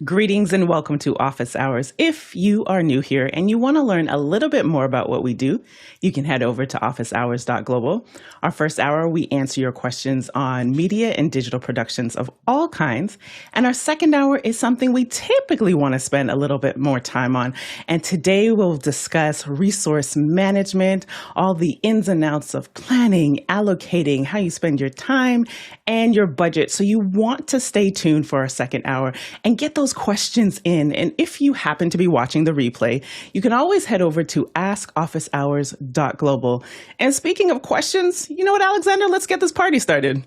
Greetings and welcome to Office Hours. If you are new here and you want to learn a little bit more about what we do, you can head over to officehours.global. Our first hour, we answer your questions on media and digital productions of all kinds. And our second hour is something we typically want to spend a little bit more time on. And today we'll discuss resource management, all the ins and outs of planning, allocating, how you spend your time and your budget. So you want to stay tuned for our second hour and get those questions in. And if you happen to be watching the replay, you can always head over to askofficehours.global. And speaking of questions, you know what, Alexander? Let's get this party started.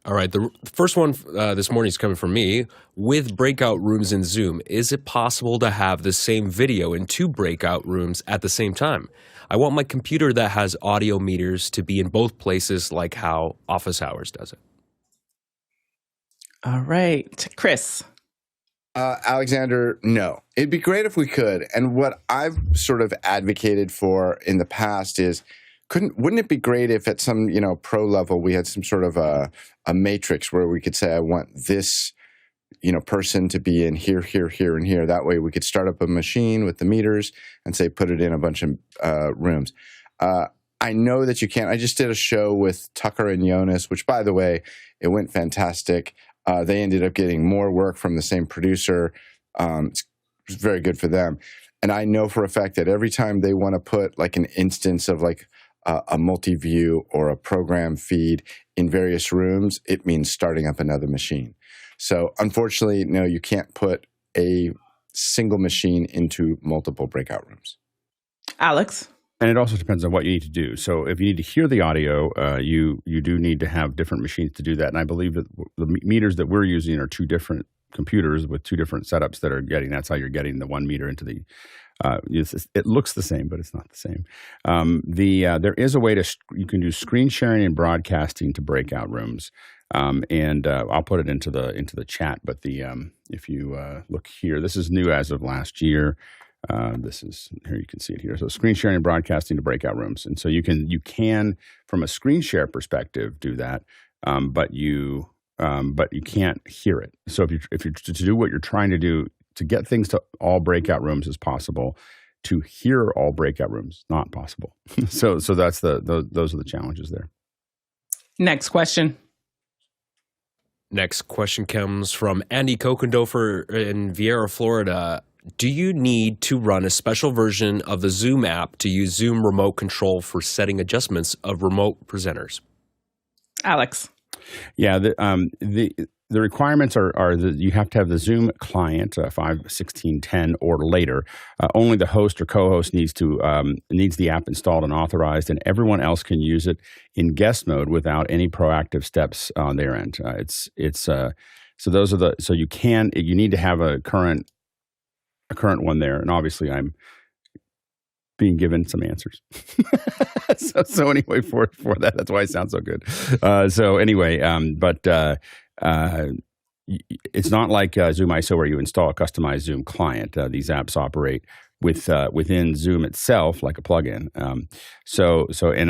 All right. The first one this morning is coming from me. With breakout rooms in Zoom, is it possible to have the same video in two breakout rooms at the same time? I want my computer that has audio meters to be in both places like how Office Hours does it. All right. Chris. Alexander, no. It'd be great if we could. And what I've sort of advocated for in the past is, wouldn't it be great if at some, pro level we had some sort of a matrix where we could say, I want this, person to be in here, here, here, and here. That way we could start up a machine with the meters and say, put it in a bunch of rooms. I know that you can't. I just did a show with Tucker and Jonas, which, by the way, it went fantastic. They ended up getting more work from the same producer. It's very good for them. And I know for a fact that every time they want to put like an instance of like a multi-view or a program feed in various rooms, it means starting up another machine. So unfortunately, no, you can't put a single machine into multiple breakout rooms. Alex? And it also depends on what you need to do. So if you need to hear the audio, you do need to have different machines to do that. And I believe that the meters that we're using are two different computers with two different setups that are getting. That's how you're getting the one meter into the. It looks the same, but it's not the same. There is a way you can do screen sharing and broadcasting to breakout rooms, and I'll put it into the chat. But if you look here, this is new as of last year. This is here. You can see it here. So screen sharing and broadcasting to breakout rooms, and so you can from a screen share perspective do that, but you can't hear it. So if you're to do what you're trying to do to get things to all breakout rooms as possible, to hear all breakout rooms not possible. so that's those are the challenges there. Next question. Next question comes from Andy Kokendorfer in Vieira, Florida. Do you need to run a special version of the Zoom app to use Zoom remote control for setting adjustments of remote presenters? Alex. Yeah, the requirements are that you have to have the Zoom client 5.16.10 or later. Only the host or co-host needs the app installed and authorized, and everyone else can use it in guest mode without any proactive steps on their end. So those are you need to have a current one there, and obviously I'm being given some answers. so anyway, for that, that's why I sound so good. It's not like Zoom ISO where you install a customized Zoom client. These apps operate within Zoom itself like a plugin. And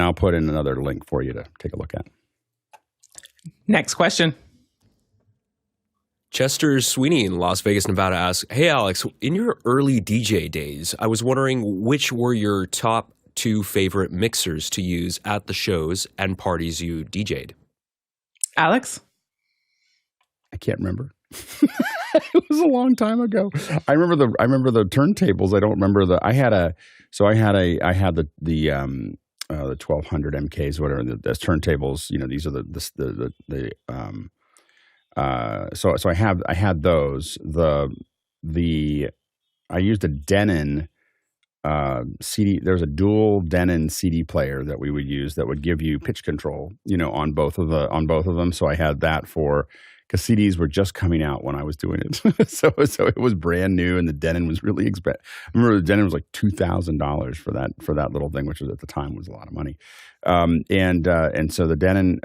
I'll put in another link for you to take a look at. Next question. Chester Sweeney in Las Vegas, Nevada asks, hey, Alex, in your early DJ days, I was wondering which were your top two favorite mixers to use at the shows and parties you DJ'd? Alex? I can't remember. It was a long time ago. I remember the turntables. I don't remember I had the 1200 MKs, whatever, the turntables, these are so I had those. I used a Denon CD. There's a dual Denon CD player that we would use that would give you pitch control, on both of them. So I had that because CDs were just coming out when I was doing it. so it was brand new, and the Denon was really expensive. I remember the Denon was like $2,000 for that little thing, which was at the time was a lot of money. And so the Denon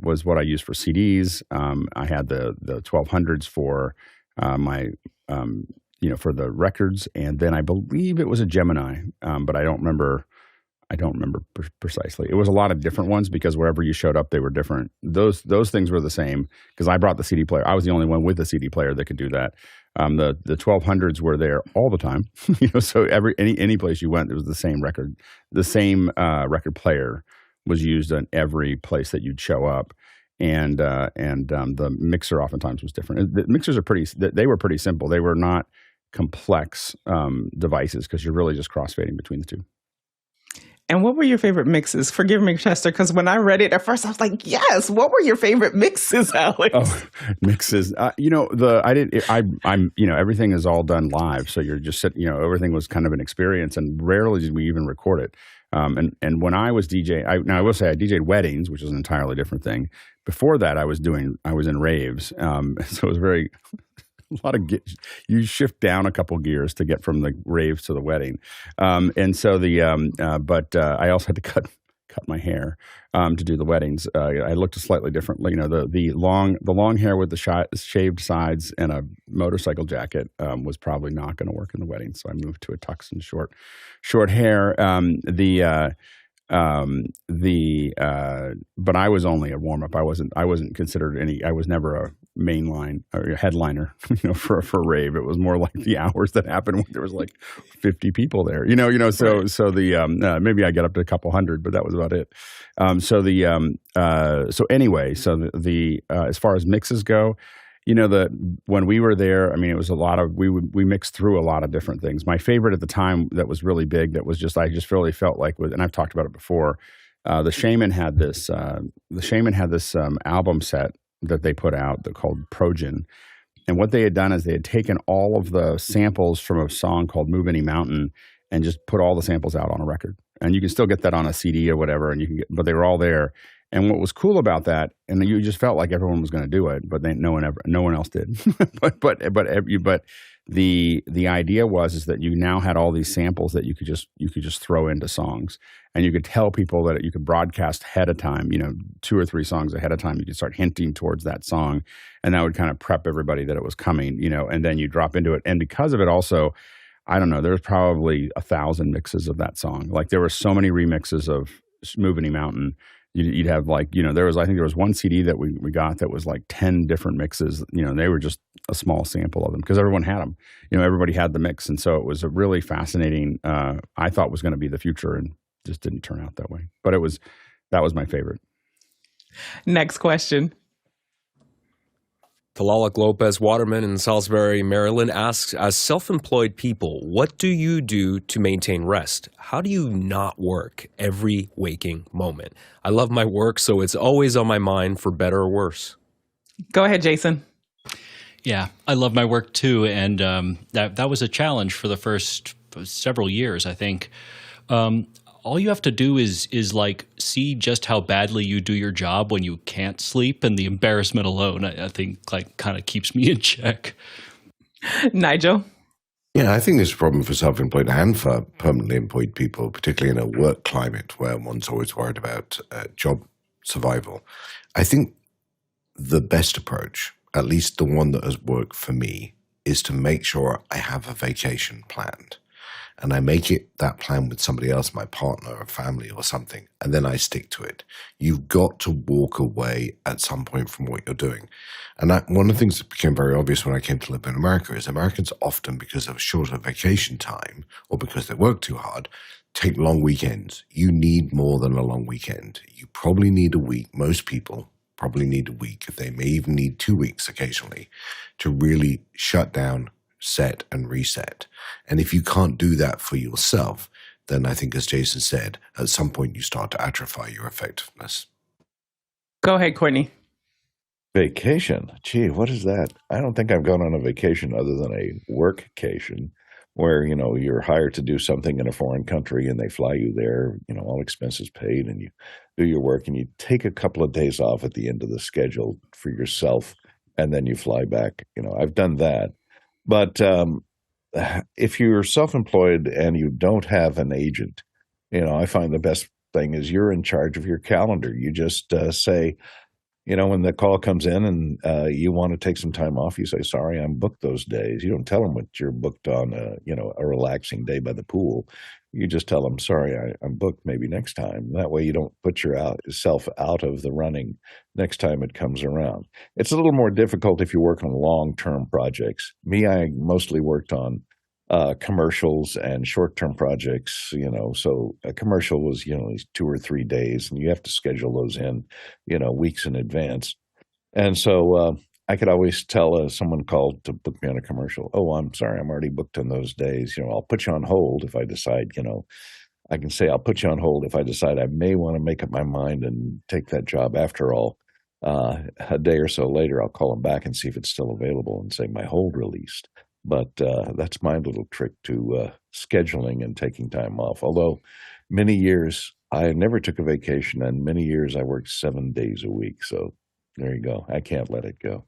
was what I used for CDs. I had the 1200s for my for the records, and then I believe it was a Gemini, but I don't remember precisely. It was a lot of different ones because wherever you showed up, they were different. Those things were the same because I brought the CD player. I was the only one with the CD player that could do that. The 1200s were there all the time, so any place you went, it was the same record. The same record player was used in every place that you'd show up, and the mixer oftentimes was different. The mixers they were pretty simple. They were not complex devices because you're really just crossfading between the two. And what were your favorite mixes? Forgive me, Chester, because when I read it at first, I was like, yes. What were your favorite mixes, Alex? Oh, mixes. Everything is all done live. So you're just sitting, everything was kind of an experience, and rarely did we even record it. And when I was DJing, I will say I DJed weddings, which is an entirely different thing. Before that, I was in raves. So it was you shift down a couple gears to get from the raves to the wedding, and so I also had to cut my hair to do the weddings. I looked slightly differently. The long hair with the shaved sides and a motorcycle jacket was probably not going to work in the wedding, so I moved to a tux and short hair. But I was only a warm up. I wasn't considered any. I was never a mainline or a headliner, for a rave. It was more like the hours that happened when there was like 50 people there. So maybe I got up to a couple hundred, but that was about it. As far as mixes go, when we were there, I mean, it was a lot of we mixed through a lot of different things. My favorite at the time that was really big, that was just I just really felt like and I've talked about it before. The Shaman had this album set that they put out called Progen, and what they had done is they had taken all of the samples from a song called Move Any Mountain and just put all the samples out on a record, and you can still get that on a CD or whatever, but they were all there. And what was cool about that, and you just felt like everyone was going to do it, but no one else did. but the idea is that you now had all these samples that you could just throw into songs, and you could tell people that you could broadcast ahead of time, 2 or 3 songs ahead of time. You could start hinting towards that song, and that would kind of prep everybody that it was coming, and then you drop into it. And because of it, also, I don't know, there's probably 1,000 mixes of that song. Like there were so many remixes of Move Any Mountain. You'd have I think there was one CD that we got that was like 10 different mixes. They were just a small sample of them because everyone had them. Everybody had the mix. And so it was a really fascinating, I thought was going to be the future, and just didn't turn out that way. But that was my favorite. Next question. Talalik Lopez Waterman in Salisbury, Maryland asks, as self-employed people, what do you do to maintain rest? How do you not work every waking moment? I love my work, so it's always on my mind for better or worse. Go ahead, Jason. Yeah, I love my work too, and that was a challenge for the first several years, I think. All you have to do is like see just how badly you do your job when you can't sleep, and the embarrassment alone, I think, like kind of keeps me in check. Nigel? Yeah, I think there's a problem for self-employed and for permanently employed people, particularly in a work climate where one's always worried about job survival. I think the best approach, at least the one that has worked for me, is to make sure I have a vacation planned. And I make that plan with somebody else, my partner or family or something, and then I stick to it. You've got to walk away at some point from what you're doing. And one of the things that became very obvious when I came to live in America is Americans often, because of shorter vacation time or because they work too hard, take long weekends. You need more than a long weekend. You probably need a week. Most people probably need a week. They may even need 2 weeks occasionally to really shut down, set and reset. And if you can't do that for yourself, then I think, as Jason said, at some point you start to atrophy your effectiveness. Go ahead, Courtney. Vacation. Gee, what is that? I don't think I've gone on a vacation other than a workcation where, you're hired to do something in a foreign country and they fly you there, all expenses paid, and you do your work and you take a couple of days off at the end of the schedule for yourself and then you fly back. I've done that. But if you're self-employed and you don't have an agent, I find the best thing is you're in charge of your calendar. You just say, when the call comes in and you want to take some time off, you say, sorry, I'm booked those days. You don't tell them what you're booked on, a relaxing day by the pool. you just tell them, sorry, I'm booked, maybe next time. That way you don't put yourself out of the running next time it comes around. It's a little more difficult if you work on long-term projects. Me, I mostly worked on commercials and short-term projects, so a commercial was, these 2 or 3 days, and you have to schedule those in, weeks in advance. And so I could always tell someone called to book me on a commercial, oh, I'm sorry, I'm already booked on those days. I'll put you on hold if I decide, I can say I'll put you on hold if I decide I may want to make up my mind and take that job after all. A day or so later, I'll call them back and see if it's still available and say my hold released. But that's my little trick to scheduling and taking time off. Although many years I never took a vacation, and many years I worked 7 days a week. So there you go. I can't let it go.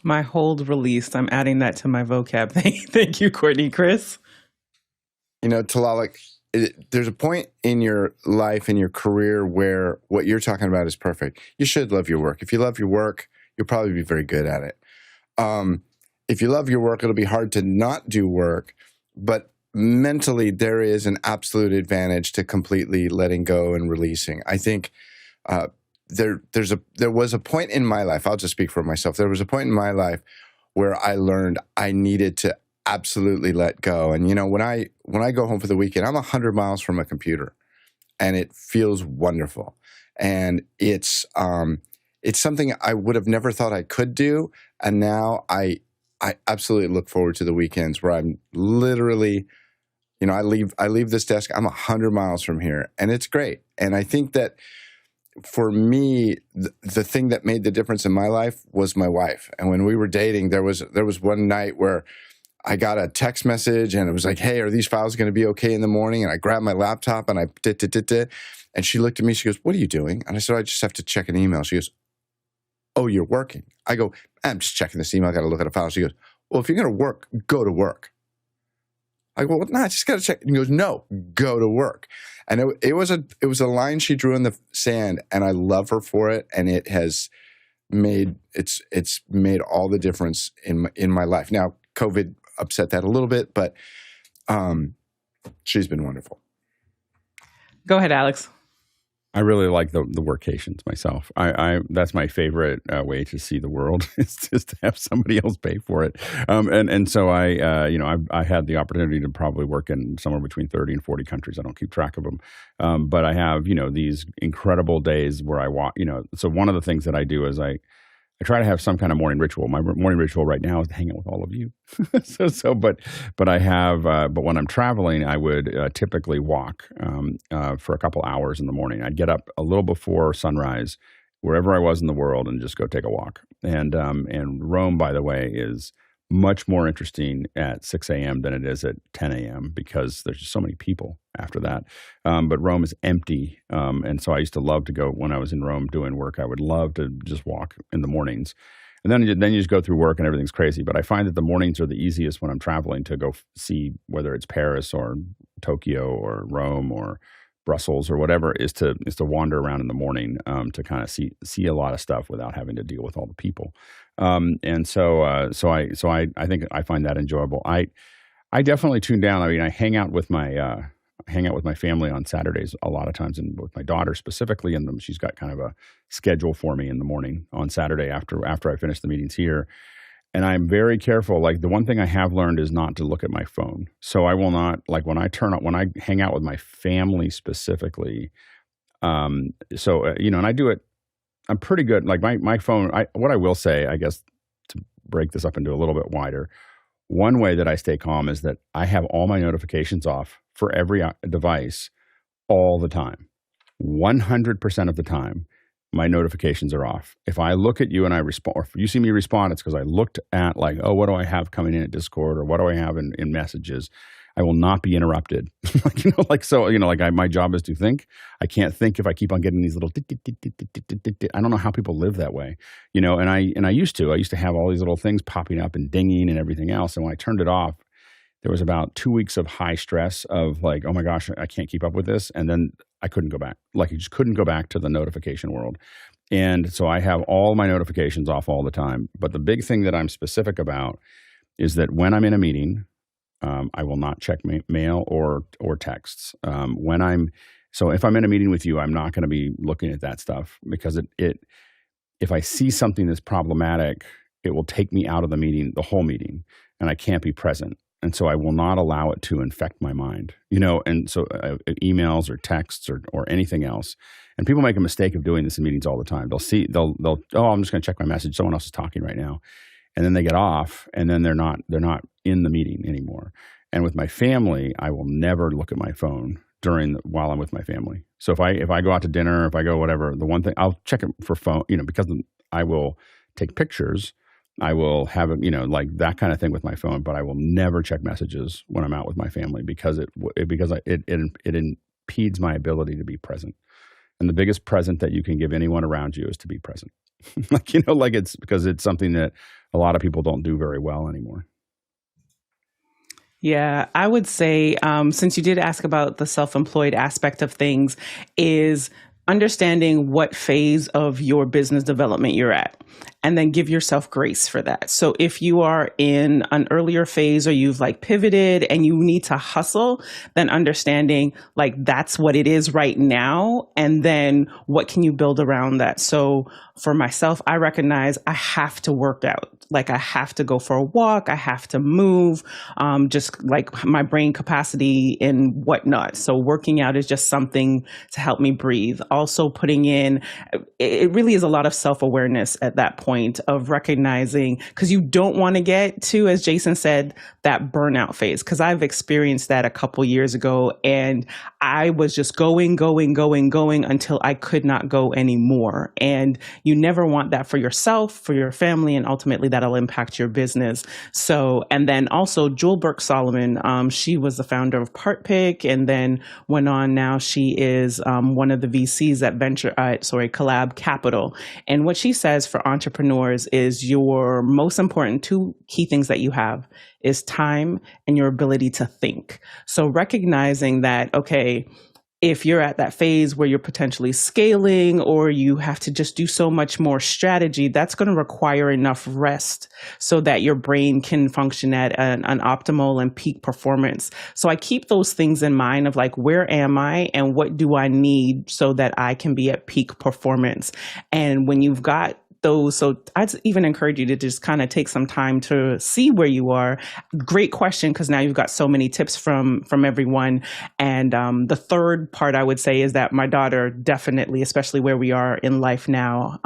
My hold released. I'm adding that to my vocab. Thank you, Courtney. Chris? Talalik, there's a point in your life, in your career, where what you're talking about is perfect. You should love your work. If you love your work, you'll probably be very good at it. If you love your work, it'll be hard to not do work, but mentally there is an absolute advantage to completely letting go and releasing. I think there was a point in my life, I'll just speak for myself, there was a point in my life where I learned I needed to absolutely let go. And when I go home for the weekend, I'm 100 miles from a computer, and it feels wonderful. And it's something I would have never thought I could do, and now I absolutely look forward to the weekends where I'm literally, I leave this desk, I'm 100 miles from here, and it's great. And I think that for me, the thing that made the difference in my life was my wife. And when we were dating, there was one night where I got a text message, and it was like, hey, are these files going to be okay in the morning? And I grabbed my laptop and I did. And she looked at me, she goes, what are you doing? And I said, I just have to check an email. She goes, oh, you're working. I go, I'm just checking this email. I got to look at a file. She goes, well, if you're going to work, go to work. I go, well, no, I just got to check. And he goes, no, go to work. And it was a line she drew in the sand, and I love her for it. And it has made all the difference in my life. Now, COVID upset that a little bit, but she's been wonderful. Go ahead, Alex. I really like the workations myself. That's my favorite way to see the world is just to have somebody else pay for it. And so I had the opportunity to probably work in somewhere between 30 and 40 countries. I don't keep track of them. But I have, these incredible days where I walk, so one of the things that I do is I try to have some kind of morning ritual. My morning ritual right now is to hang out with all of you. But when I'm traveling, I would typically walk for a couple hours in the morning. I'd get up a little before sunrise, wherever I was in the world, and just go take a walk. And Rome, by the way, is much more interesting at 6 a.m. than it is at 10 a.m. because there's just so many people after that. But Rome is empty. And so I used to love to go when I was in Rome doing work. I would love to just walk in the mornings. And then you just go through work and everything's crazy. But I find that the mornings are the easiest when I'm traveling to go see whether it's Paris or Tokyo or Rome or Brussels or whatever is to wander around in the morning to kind of see a lot of stuff without having to deal with all the people. And so I think I find that enjoyable. I definitely tune down. I mean, I hang out with my family on Saturdays a lot of times, and with my daughter specifically. And she's got kind of a schedule for me in the morning on Saturday after I finish the meetings here. And I'm very careful. Like the one thing I have learned is not to look at my phone. So I will not, like when I hang out with my family specifically. And I do it. I'm pretty good. Like my phone, what I will say, I guess, to break this up into a little bit wider, one way that I stay calm is that I have all my notifications off for every device all the time. 100% of the time, my notifications are off. If I look at you and I respond, or if you see me respond, it's because I looked at like, oh, what do I have coming in at Discord, or what do I have in messages? I will not be interrupted. My job is to think. I can't think if I keep on getting these little. I don't know how people live that way, And I used to have all these little things popping up and dinging and everything else. And when I turned it off, there was about 2 weeks of high stress of like, oh my gosh, I can't keep up with this. And then I couldn't go back. Like I just couldn't go back to the notification world. And so I have all my notifications off all the time. But the big thing that I'm specific about is that when I'm in a meeting, I will not check mail or texts. So if I'm in a meeting with you, I'm not going to be looking at that stuff because if I see something that's problematic, it will take me out of the meeting, the whole meeting, and I can't be present. And so I will not allow it to infect my mind, and so emails or texts or anything else. And people make a mistake of doing this in meetings all the time. I'm just going to check my message. Someone else is talking right now. And then they get off and then they're not in the meeting anymore. And with my family, I will never look at my phone while I'm with my family. So if I go out to dinner, if I go whatever, the one thing I'll check it for phone, because I will take pictures. I will have like that kind of thing with my phone, but I will never check messages when I'm out with my family because it impedes my ability to be present. And the biggest present that you can give anyone around you is to be present. It's because it's something that a lot of people don't do very well anymore. Yeah, I would say, since you did ask about the self-employed aspect of things, is understanding what phase of your business development you're at, and then give yourself grace for that. So if you are in an earlier phase or you've pivoted and you need to hustle, then understanding that's what it is right now. And then what can you build around that? So for myself, I recognize I have to work out. I have to go for a walk. I have to move, just my brain capacity and whatnot. So working out is just something to help me breathe. Also putting in, it really is a lot of self-awareness at that point of recognizing, because you don't want to get to, as Jason said, that burnout phase. Because I've experienced that a couple years ago and I was just going until I could not go anymore. And you never want that for yourself, for your family, and ultimately that'll impact your business. So, and then also Jewel Burke-Solomon, she was the founder of PartPick and then went on, now she is one of the VCs at Collab Capital. And what she says for entrepreneurs is your most important two key things that you have is time and your ability to think. So recognizing that, okay, if you're at that phase where you're potentially scaling or you have to just do so much more strategy, that's going to require enough rest so that your brain can function at an optimal and peak performance. So I keep those things in mind of where am I and what do I need so that I can be at peak performance? And when you've got those, so I'd even encourage you to just kind of take some time to see where you are. Great question, because now you've got so many tips from everyone. And the third part I would say is that my daughter definitely, especially where we are in life now,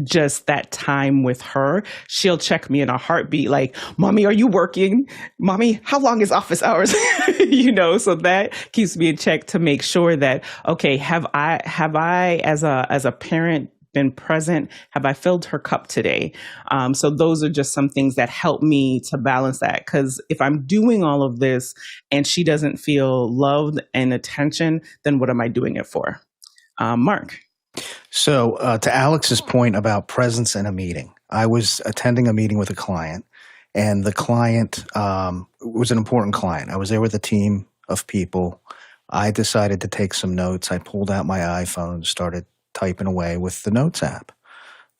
just that time with her, she'll check me in a heartbeat, Mommy, are you working? Mommy, how long is office hours? So that keeps me in check to make sure that, okay, have I as a parent been present? Have I filled her cup today? So those are just some things that help me to balance that. Because if I'm doing all of this and she doesn't feel loved and attention, then what am I doing it for? Mark. So to Alex's point about presence in a meeting, I was attending a meeting with a client, and the client was an important client. I was there with a team of people. I decided to take some notes. I pulled out my iPhone, started typing away with the Notes app.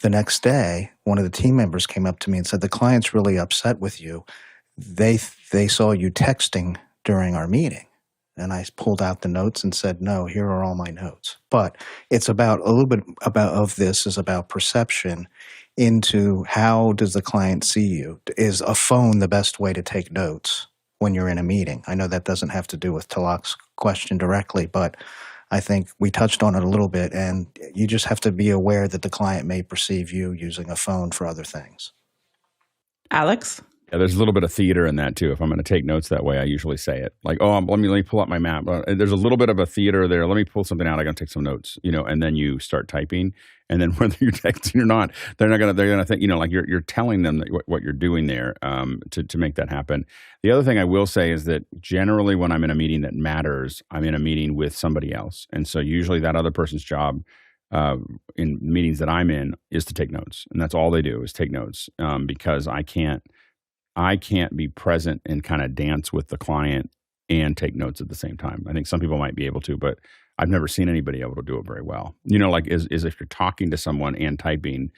The next day, one of the team members came up to me and said, the client's really upset with you. They saw you texting during our meeting. And I pulled out the notes and said, no, here are all my notes. But it's about a little bit of this is about perception into how does the client see you? Is a phone the best way to take notes when you're in a meeting? I know that doesn't have to do with Talak's question directly, but I think we touched on it a little bit, and you just have to be aware that the client may perceive you using a phone for other things. Alex? Yeah, there's a little bit of theater in that too. If I'm going to take notes that way, I usually say it let me pull up my map. There's a little bit of a theater there. Let me pull something out. I got to take some notes, and then you start typing. And then whether you're texting or not, they're going to think, you're telling them that what you're doing there to make that happen. The other thing I will say is that generally when I'm in a meeting that matters, I'm in a meeting with somebody else. And so usually that other person's job in meetings that I'm in is to take notes. And that's all they do is take notes because I can't be present and kind of dance with the client and take notes at the same time. I think some people might be able to, but I've never seen anybody able to do it very well. Is if you're talking to someone and typing,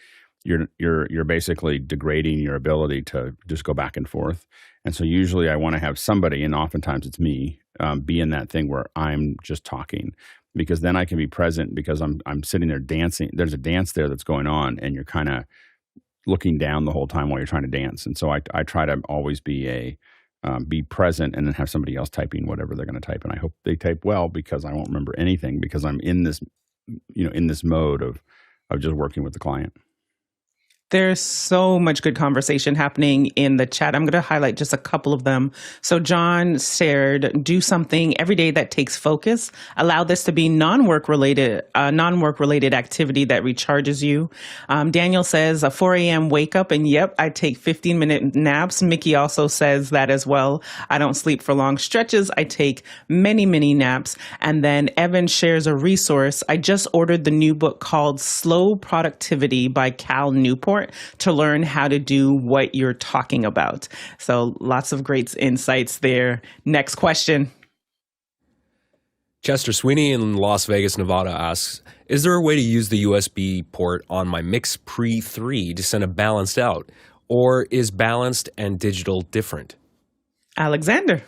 you're basically degrading your ability to just go back and forth. And so usually I want to have somebody, and oftentimes it's me, be in that thing where I'm just talking, because then I can be present because I'm sitting there dancing. There's a dance there that's going on, and you're kind of looking down the whole time while you're trying to dance. And so I try to always be present, and then have somebody else typing whatever they're going to type. And I hope they type well, because I won't remember anything, because I'm in this, in this mode of just working with the client. There's so much good conversation happening in the chat. I'm going to highlight just a couple of them. So John shared, do something every day that takes focus. Allow this to be non-work related activity that recharges you. Daniel says a 4 a.m. wake up, and yep, I take 15-minute naps. Mickey also says that as well. I don't sleep for long stretches. I take many, many naps. And then Evan shares a resource. I just ordered the new book called Slow Productivity by Cal Newport to learn how to do what you're talking about. So lots of great insights there. Next question. Chester Sweeney in Las Vegas, Nevada asks, is there a way to use the USB port on my Mix Pre 3 to send a balanced out? Or is balanced and digital different? Alexander.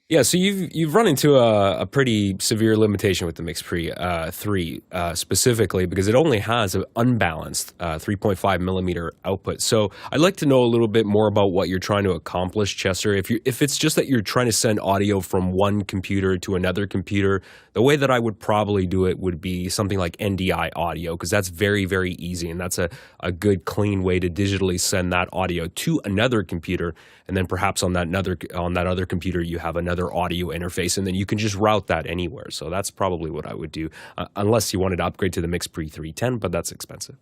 Yeah, so you've run into a pretty severe limitation with the Mix Pre 3 specifically, because it only has an unbalanced 3.5 millimeter output. So I'd like to know a little bit more about what you're trying to accomplish, Chester. If it's just that you're trying to send audio from one computer to another computer, the way that I would probably do it would be something like NDI audio, because that's very, very easy, and that's a good, clean way to digitally send that audio to another computer, and then perhaps on that other computer you have another audio interface, and then you can just route that anywhere. So that's probably what I would do, unless you wanted to upgrade to the Mix Pre 310, but that's expensive.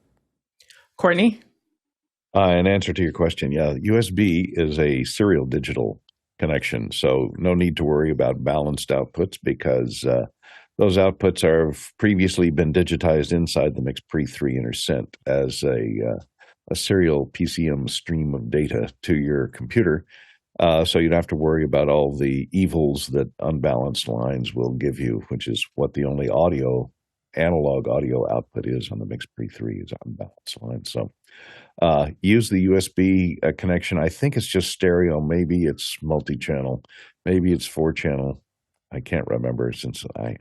Courtney? In answer to your question, yeah, USB is a serial digital connection, so no need to worry about balanced outputs, because those outputs have previously been digitized inside the Mix Pre 3 and are sent as a serial PCM stream of data to your computer. So you don't have to worry about all the evils that unbalanced lines will give you, which is what the only analog audio output is on the Mix Pre 3 is unbalanced lines. So use the USB connection. I think it's just stereo. Maybe it's multi-channel. Maybe it's 4-channel. I can't remember, since I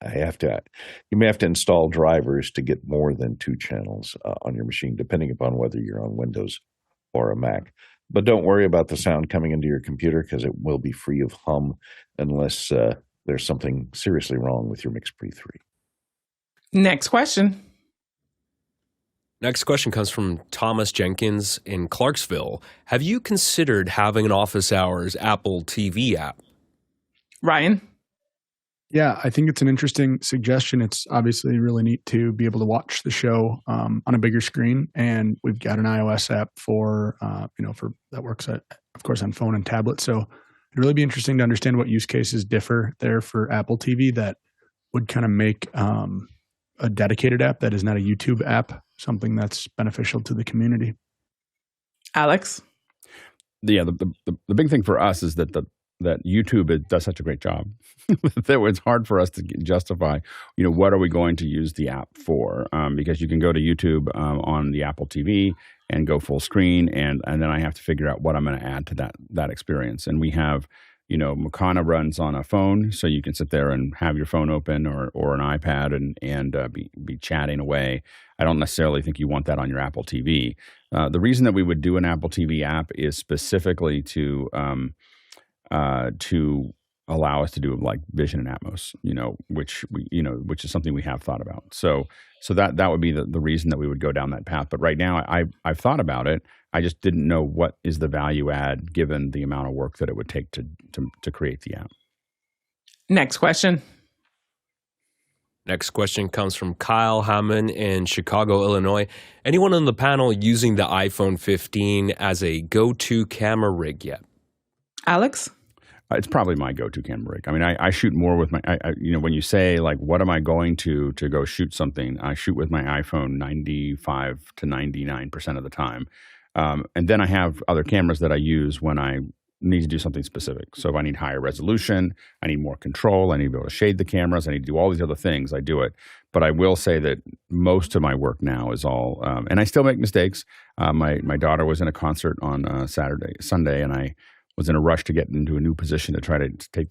have to. You may have to install drivers to get more than 2 channels on your machine, depending upon whether you're on Windows or a Mac. But don't worry about the sound coming into your computer, because it will be free of hum unless there's something seriously wrong with your Mix Pre 3. Next question. Next question comes from Thomas Jenkins in Clarksville. Have you considered having an Office Hours Apple TV app? Ryan? Yeah, I think it's an interesting suggestion. It's obviously really neat to be able to watch the show on a bigger screen, and we've got an iOS app for that works of course on phone and tablet. So it'd really be interesting to understand what use cases differ there for Apple TV that would kind of make a dedicated app that is not a YouTube app something that's beneficial to the community. Alex? Yeah, the big thing for us is that YouTube does such a great job that it's hard for us to justify, what are we going to use the app for? Because you can go to YouTube on the Apple TV and go full screen, and then I have to figure out what I'm going to add to that experience. And we have, Makana runs on a phone, so you can sit there and have your phone open or an iPad and be chatting away. I don't necessarily think you want that on your Apple TV. The reason that we would do an Apple TV app is specifically to allow us to do like Vision and Atmos, which is something we have thought about. So that would be the reason that we would go down that path. But right now, I've thought about it. I just didn't know what is the value add given the amount of work that it would take to create the app. Next question. Next question comes from Kyle Hammond in Chicago, Illinois. Anyone on the panel using the iPhone 15 as a go-to camera rig yet? Alex? It's probably my go-to camera rig. I mean, I shoot more with my, when you say like, what am I going to go shoot something? I shoot with my iPhone 95 to 99% of the time. And then I have other cameras that I use when I need to do something specific. So if I need higher resolution, I need more control, I need to be able to shade the cameras, I need to do all these other things, I do it. But I will say that most of my work now is all, and I still make mistakes. My daughter was in a concert on Sunday, and I was in a rush to get into a new position to try to take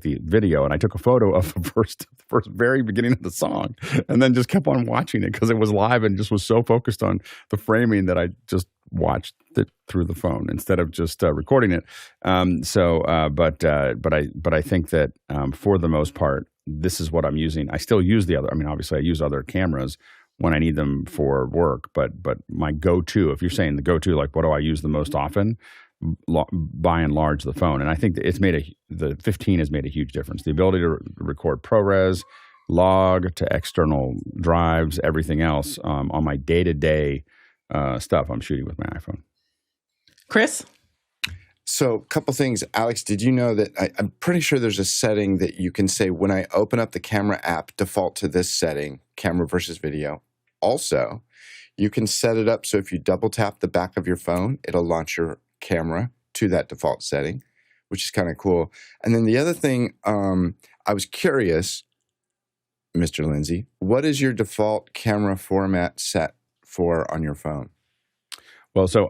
the video, and I took a photo of the first very beginning of the song, and then just kept on watching it because it was live and just was so focused on the framing that I just watched it through the phone instead of just recording it. But I think that for the most part, this is what I'm using. I still use the other. I mean, obviously, I use other cameras when I need them for work. But my go-to, if you're saying the go-to, like what do I use the most often? By and large, the phone. And I think that the 15 has made a huge difference. The ability to record ProRes, log to external drives, everything else on my day-to-day stuff I'm shooting with my iPhone. Chris? So a couple things. Alex, did you know that I'm pretty sure there's a setting that you can say when I open up the camera app, default to this setting, camera versus video. Also, you can set it up so if you double tap the back of your phone, it'll launch your camera to that default setting, which is kind of cool. And then the other thing, I was curious, Mr. Lindsay, what is your default camera format set for on your phone? Well, so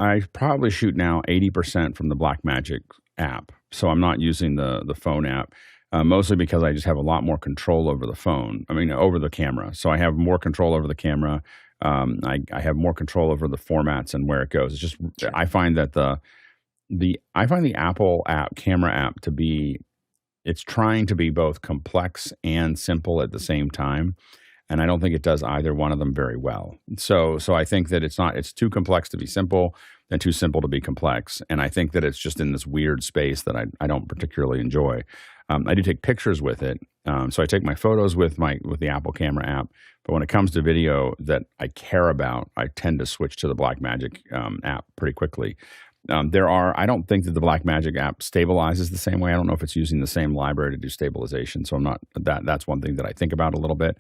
I probably shoot now 80% from the Blackmagic app. So I'm not using the phone app, mostly because I just have a lot more control over the phone. I mean, over the camera. So I have more control over the camera. I have more control over the formats and where it goes. It's just, I find that the Apple app, camera app it's trying to be both complex and simple at the same time. And I don't think it does either one of them very well. So I think that it's too complex to be simple and too simple to be complex. And I think that it's just in this weird space that I don't particularly enjoy. I do take pictures with it. So I take my photos with the Apple camera app. But when it comes to video that I care about, I tend to switch to the Blackmagic app pretty quickly. I don't think that the Blackmagic app stabilizes the same way. I don't know if it's using the same library to do stabilization. So that's one thing that I think about a little bit.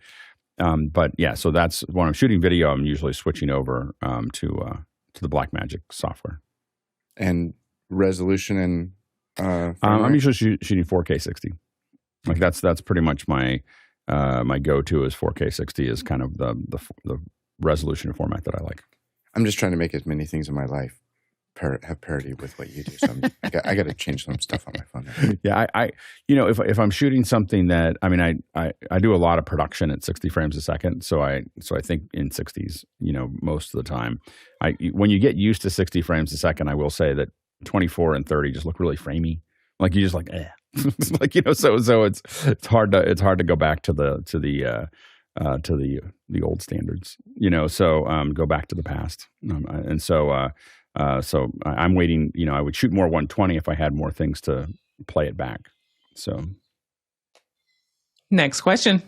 But yeah, so that's when I'm shooting video, I'm usually switching over to the Blackmagic software. And resolution and I'm usually shooting 4K 60. Like that's pretty much my go-to is 4K 60 is kind of the resolution format that I like. I'm just trying to make as many things in my life have parity with what you do. So I got to change some stuff on my phone. Yeah, if I'm shooting something that, I mean, I do a lot of production at 60 frames a second. So I think in 60s, most of the time. When you get used to 60 frames a second, I will say that 24 and 30 just look really framey. Like you just like, like, so it's hard to go back to the old standards, so go back to the past. So I'm waiting, I would shoot more 120 if I had more things to play it back. So. Next question.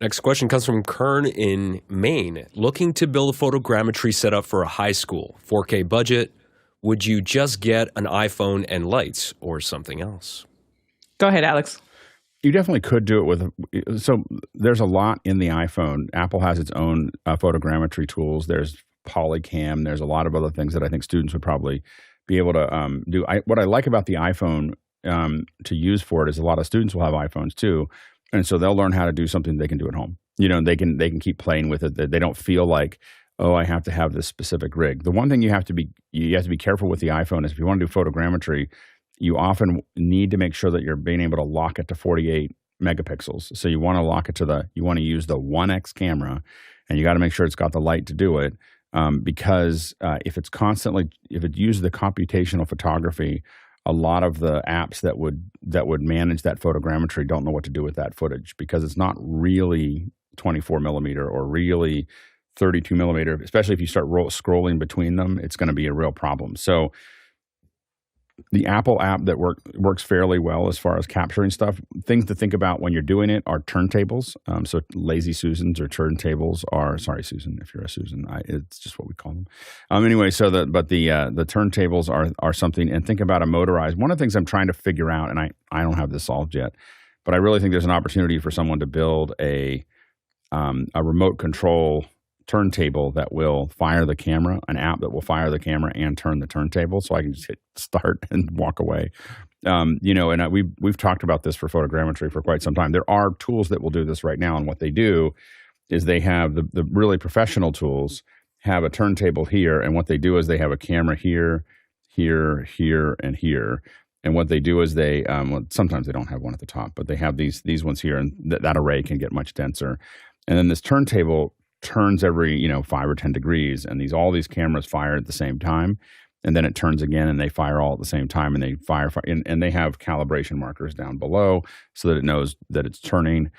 Next question comes from Kern in Maine. Looking to build a photogrammetry setup for a high school, 4K budget. Would you just get an iPhone and lights or something else? Go ahead, Alex. You definitely could do it so there's a lot in the iPhone. Apple has its own photogrammetry tools. There's Polycam. There's a lot of other things that I think students would probably be able to do. What I like about the iPhone to use for it is a lot of students will have iPhones too. And so they'll learn how to do something they can do at home. They can keep playing with it. They don't feel like, oh, I have to have this specific rig. The one thing you have to be careful with the iPhone is if you want to do photogrammetry, you often need to make sure that you're being able to lock it to 48 megapixels. So you want to lock it you want to use the 1X camera, and you got to make sure it's got the light to do it. Because if it uses the computational photography, a lot of the apps that would manage that photogrammetry don't know what to do with that footage because it's not really 24 millimeter or really 32 millimeter. Especially if you start scrolling between them, it's going to be a real problem. So the Apple app that works fairly well as far as capturing stuff. Things to think about when you're doing it are turntables. So lazy Susans or turntables are, sorry, Susan, if you're a Susan, it's just what we call them. Anyway, so the turntables are something, and think about a motorized. One of the things I'm trying to figure out, and I don't have this solved yet, but I really think there's an opportunity for someone to build a remote control turntable that will fire the camera, an app that will fire the camera and turn the turntable, so I can just hit start and walk away. And we've talked about this for photogrammetry for quite some time. There are tools that will do this right now, and what they do is they have the really professional tools have a turntable here, and what they do is they have a camera here, here, here, and here. And what they do is they sometimes they don't have one at the top, but they have these ones here, and that array can get much denser. And then this turntable turns every 5 or 10 degrees, and all these cameras fire at the same time, and then it turns again, and they fire all at the same time, and they fire and they have calibration markers down below so that it knows that it's turning.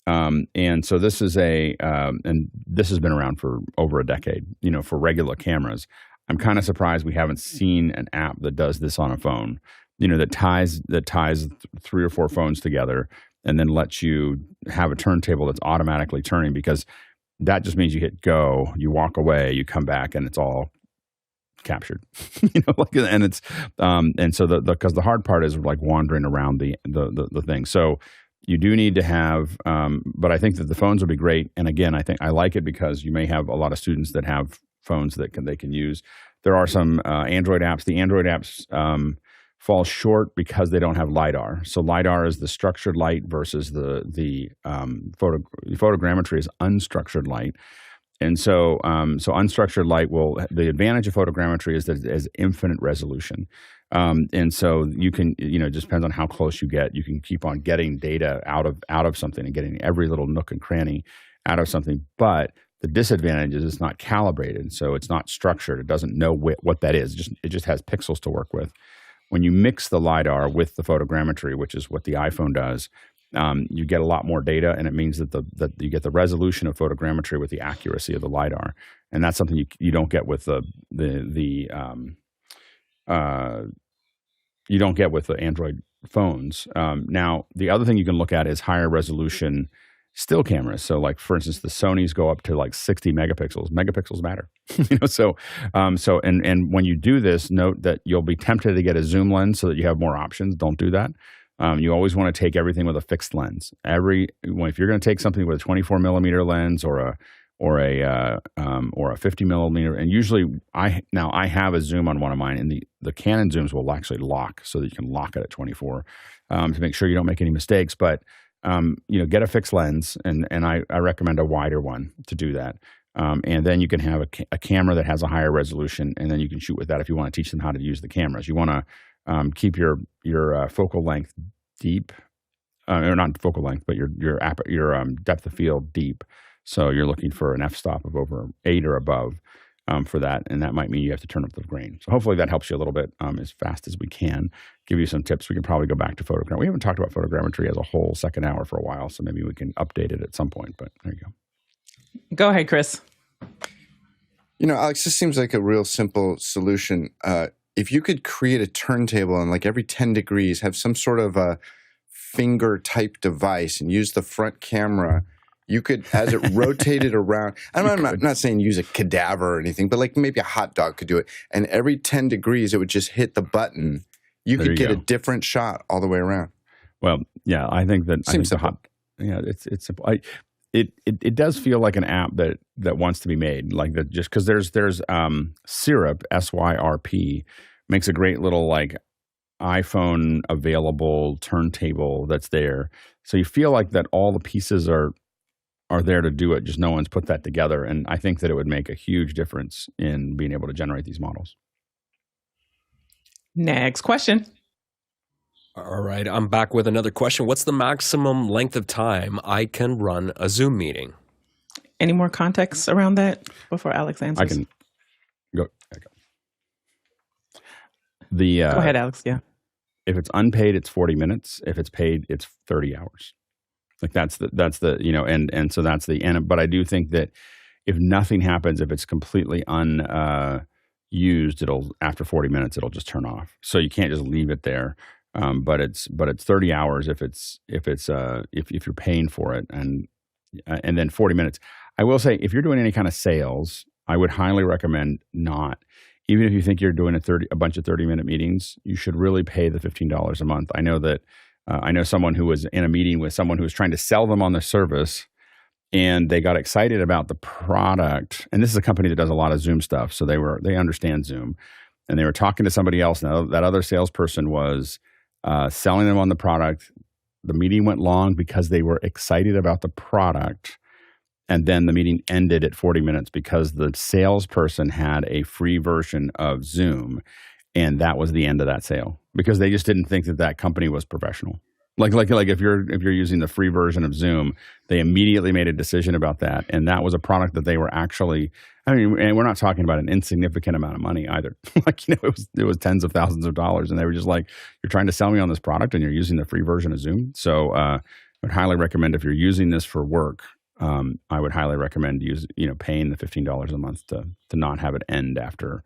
And so this is and this has been around for over a decade, for regular cameras. I'm kind of surprised we haven't seen an app that does this on a phone, that ties 3 or 4 phones together and then lets you have a turntable that's automatically turning, because that just means you hit go, you walk away, you come back, and it's all captured, and it's, and so because the hard part is like wandering around the thing. So you do need to have, but I think that the phones would be great. And again, I think I like it because you may have a lot of students that have phones that they can use. There are some Android apps. The Android apps fall short because they don't have LiDAR. So LiDAR is the structured light versus the photogrammetry is unstructured light. And so unstructured light the advantage of photogrammetry is that it has infinite resolution. And so you can, it just depends on how close you get. You can keep on getting data out of something and getting every little nook and cranny out of something. But the disadvantage is it's not calibrated, so it's not structured. It doesn't know what that is. It just has pixels to work with. When you mix the LiDAR with the photogrammetry, which is what the iPhone does, you get a lot more data, and it means that you get the resolution of photogrammetry with the accuracy of the LiDAR, and that's something you don't get with you don't get with the Android phones. Now, the other thing you can look at is higher resolution still cameras. So, like for instance, the Sonys go up to like 60 megapixels. Megapixels matter, So when you do this, note that you'll be tempted to get a zoom lens so that you have more options. Don't do that. You always want to take everything with a fixed lens. If you're going to take something with a 24 millimeter lens or a 50 millimeter, and usually I have a zoom on one of mine, and the Canon zooms will actually lock so that you can lock it at 24 to make sure you don't make any mistakes. But get a fixed lens, and I recommend a wider one to do that. And then you can have a camera that has a higher resolution, and then you can shoot with that if you want to teach them how to use the cameras. You want to keep your focal length deep, or not focal length, but your depth of field deep. So you're looking for an f-stop of over 8 or above for that, and that might mean you have to turn up the grain. So hopefully that helps you a little bit as fast as we can. Give you some tips. We can probably go back to photogrammetry. We haven't talked about photogrammetry as a whole second hour for a while, so maybe we can update it at some point, but there you go. Go ahead, Chris. Alex, this seems like a real simple solution. If you could create a turntable and like every 10 degrees have some sort of a finger type device and use the front camera, you could, as it rotated around, I'm not saying use a cadaver or anything, but like maybe a hot dog could do it. And every 10 degrees, it would just hit the button. You could get a different shot all the way around. Well, yeah, I think that it's simple. It does feel like an app that wants to be made, like that, just because there's Syrp, SYRP, makes a great little like iPhone available turntable that's there. So you feel like that all the pieces are there to do it, just no one's put that together. And I think that it would make a huge difference in being able to generate these models. Next question. All right, I'm back with another question. What's the maximum length of time I can run a Zoom meeting? Any more context around that before Alex answers? I can go. Go ahead, Alex. Yeah. If it's unpaid, it's 40 minutes. If it's paid, it's 30 hours. Like that's the and so that's the end. But I do think that if nothing happens, if it's completely unused, after 40 minutes it'll just turn off. So you can't just leave it there. But it's 30 hours if you're paying for it, and then 40 minutes. I will say, if you're doing any kind of sales, I would highly recommend not. Even if you think you're doing a bunch of 30-minute meetings, you should really pay the $15 a month. I know that I know someone who was in a meeting with someone who was trying to sell them on the service, and they got excited about the product. And this is a company that does a lot of Zoom stuff, so they understand Zoom. And they were talking to somebody else. Now that other salesperson was selling them on the product. The meeting went long because they were excited about the product. And then the meeting ended at 40 minutes because the salesperson had a free version of Zoom. And that was the end of that sale because they just didn't think that that company was professional. Like if you're using the free version of Zoom, they immediately made a decision about that. And that was a product that they were actually, I mean, and we're not talking about an insignificant amount of money either. It was tens of thousands of dollars. And they were just like, you're trying to sell me on this product and you're using the free version of Zoom. So I would highly recommend if you're using this for work, I would highly recommend paying the $15 a month to not have it end after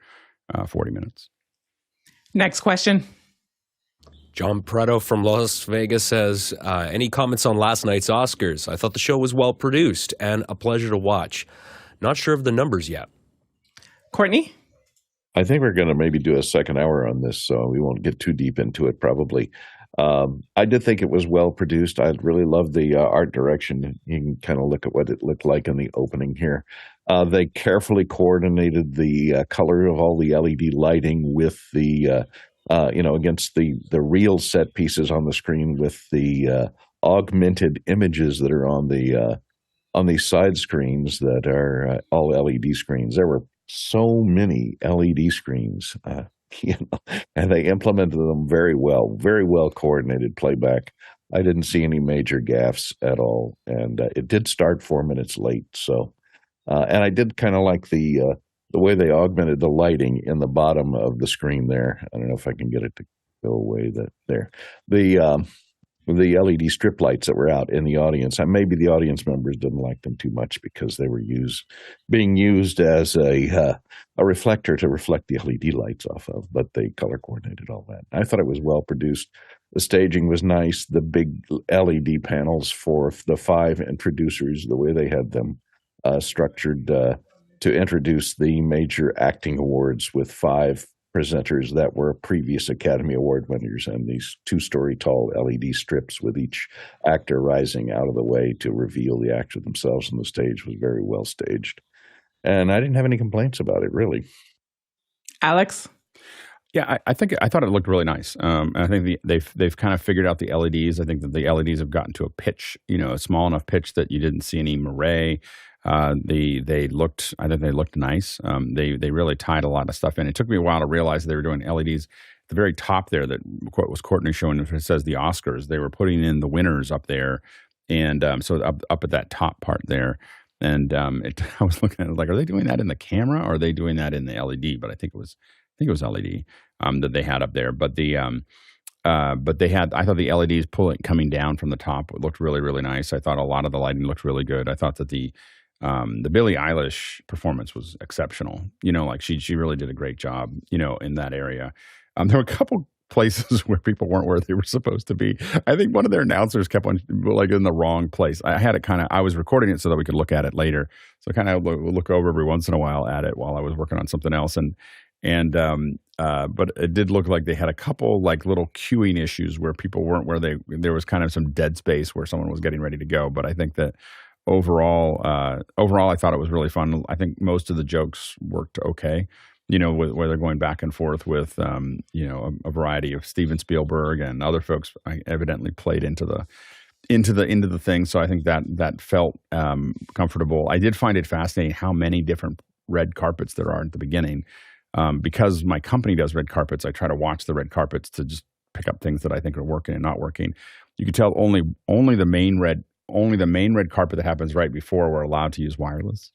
40 minutes. Next question. John Preto from Las Vegas says, any comments on last night's Oscars? I thought the show was well produced and a pleasure to watch. Not sure of the numbers yet. Courtney? I think we're going to maybe do a second hour on this, so we won't get too deep into it probably. I did think it was well produced. I really loved the art direction. You can kind of look at what it looked like in the opening here. They carefully coordinated the color of all the LED lighting with the against the real set pieces on the screen with the augmented images that are on these side screens that are all LED screens. There were so many LED screens, and they implemented them very well coordinated playback. I didn't see any major gaffes at all, and it did start 4 minutes late. So, and I did kind of like the way they augmented the lighting in the bottom of the screen there. I don't know if I can get it to go away there. The LED strip lights that were out in the audience, and maybe the audience members didn't like them too much because they were being used as a reflector to reflect the LED lights off of, but they color coordinated all that. I thought it was well produced. The staging was nice. The big LED panels for the 5 introducers, the way they had them structured to introduce the major acting awards with 5 presenters that were previous Academy Award winners, and these 2-story tall LED strips with each actor rising out of the way to reveal the actor themselves on the stage was very well staged. And I didn't have any complaints about it, really. Alex? Yeah, I thought it looked really nice. I think they've kind of figured out the LEDs. I think that the LEDs have gotten to a pitch, a small enough pitch that you didn't see any moire. I think they looked nice. They really tied a lot of stuff in. It took me a while to realize they were doing LEDs at the very top there. That what was Courtney showing? If it says the Oscars, they were putting in the winners up there, and so up at that top part there. And I was looking at it like, are they doing that in the camera or are they doing that in the LED? But I think it was LED that they had up there. But but they had, I thought the LEDs coming down from the top looked really, really nice. I thought a lot of the lighting looked really good. I thought that the Billie Eilish performance was exceptional. Like she really did a great job, in that area. There were a couple places where people weren't where they were supposed to be. I think one of their announcers kept on like in the wrong place. I was recording it so that we could look at it later. So kind of look over every once in a while at it while I was working on something else. But it did look like they had a couple like little queuing issues where people weren't where there was kind of some dead space where someone was getting ready to go. But I think that overall, I thought it was really fun. I think most of the jokes worked okay, where they're going back and forth with, a variety of Steven Spielberg and other folks evidently played into the thing. So I think that felt comfortable. I did find it fascinating how many different red carpets there are at the beginning. Because my company does red carpets, I try to watch the red carpets to just pick up things that I think are working and not working. You could tell only the main red carpet that happens right before we're allowed to use wireless.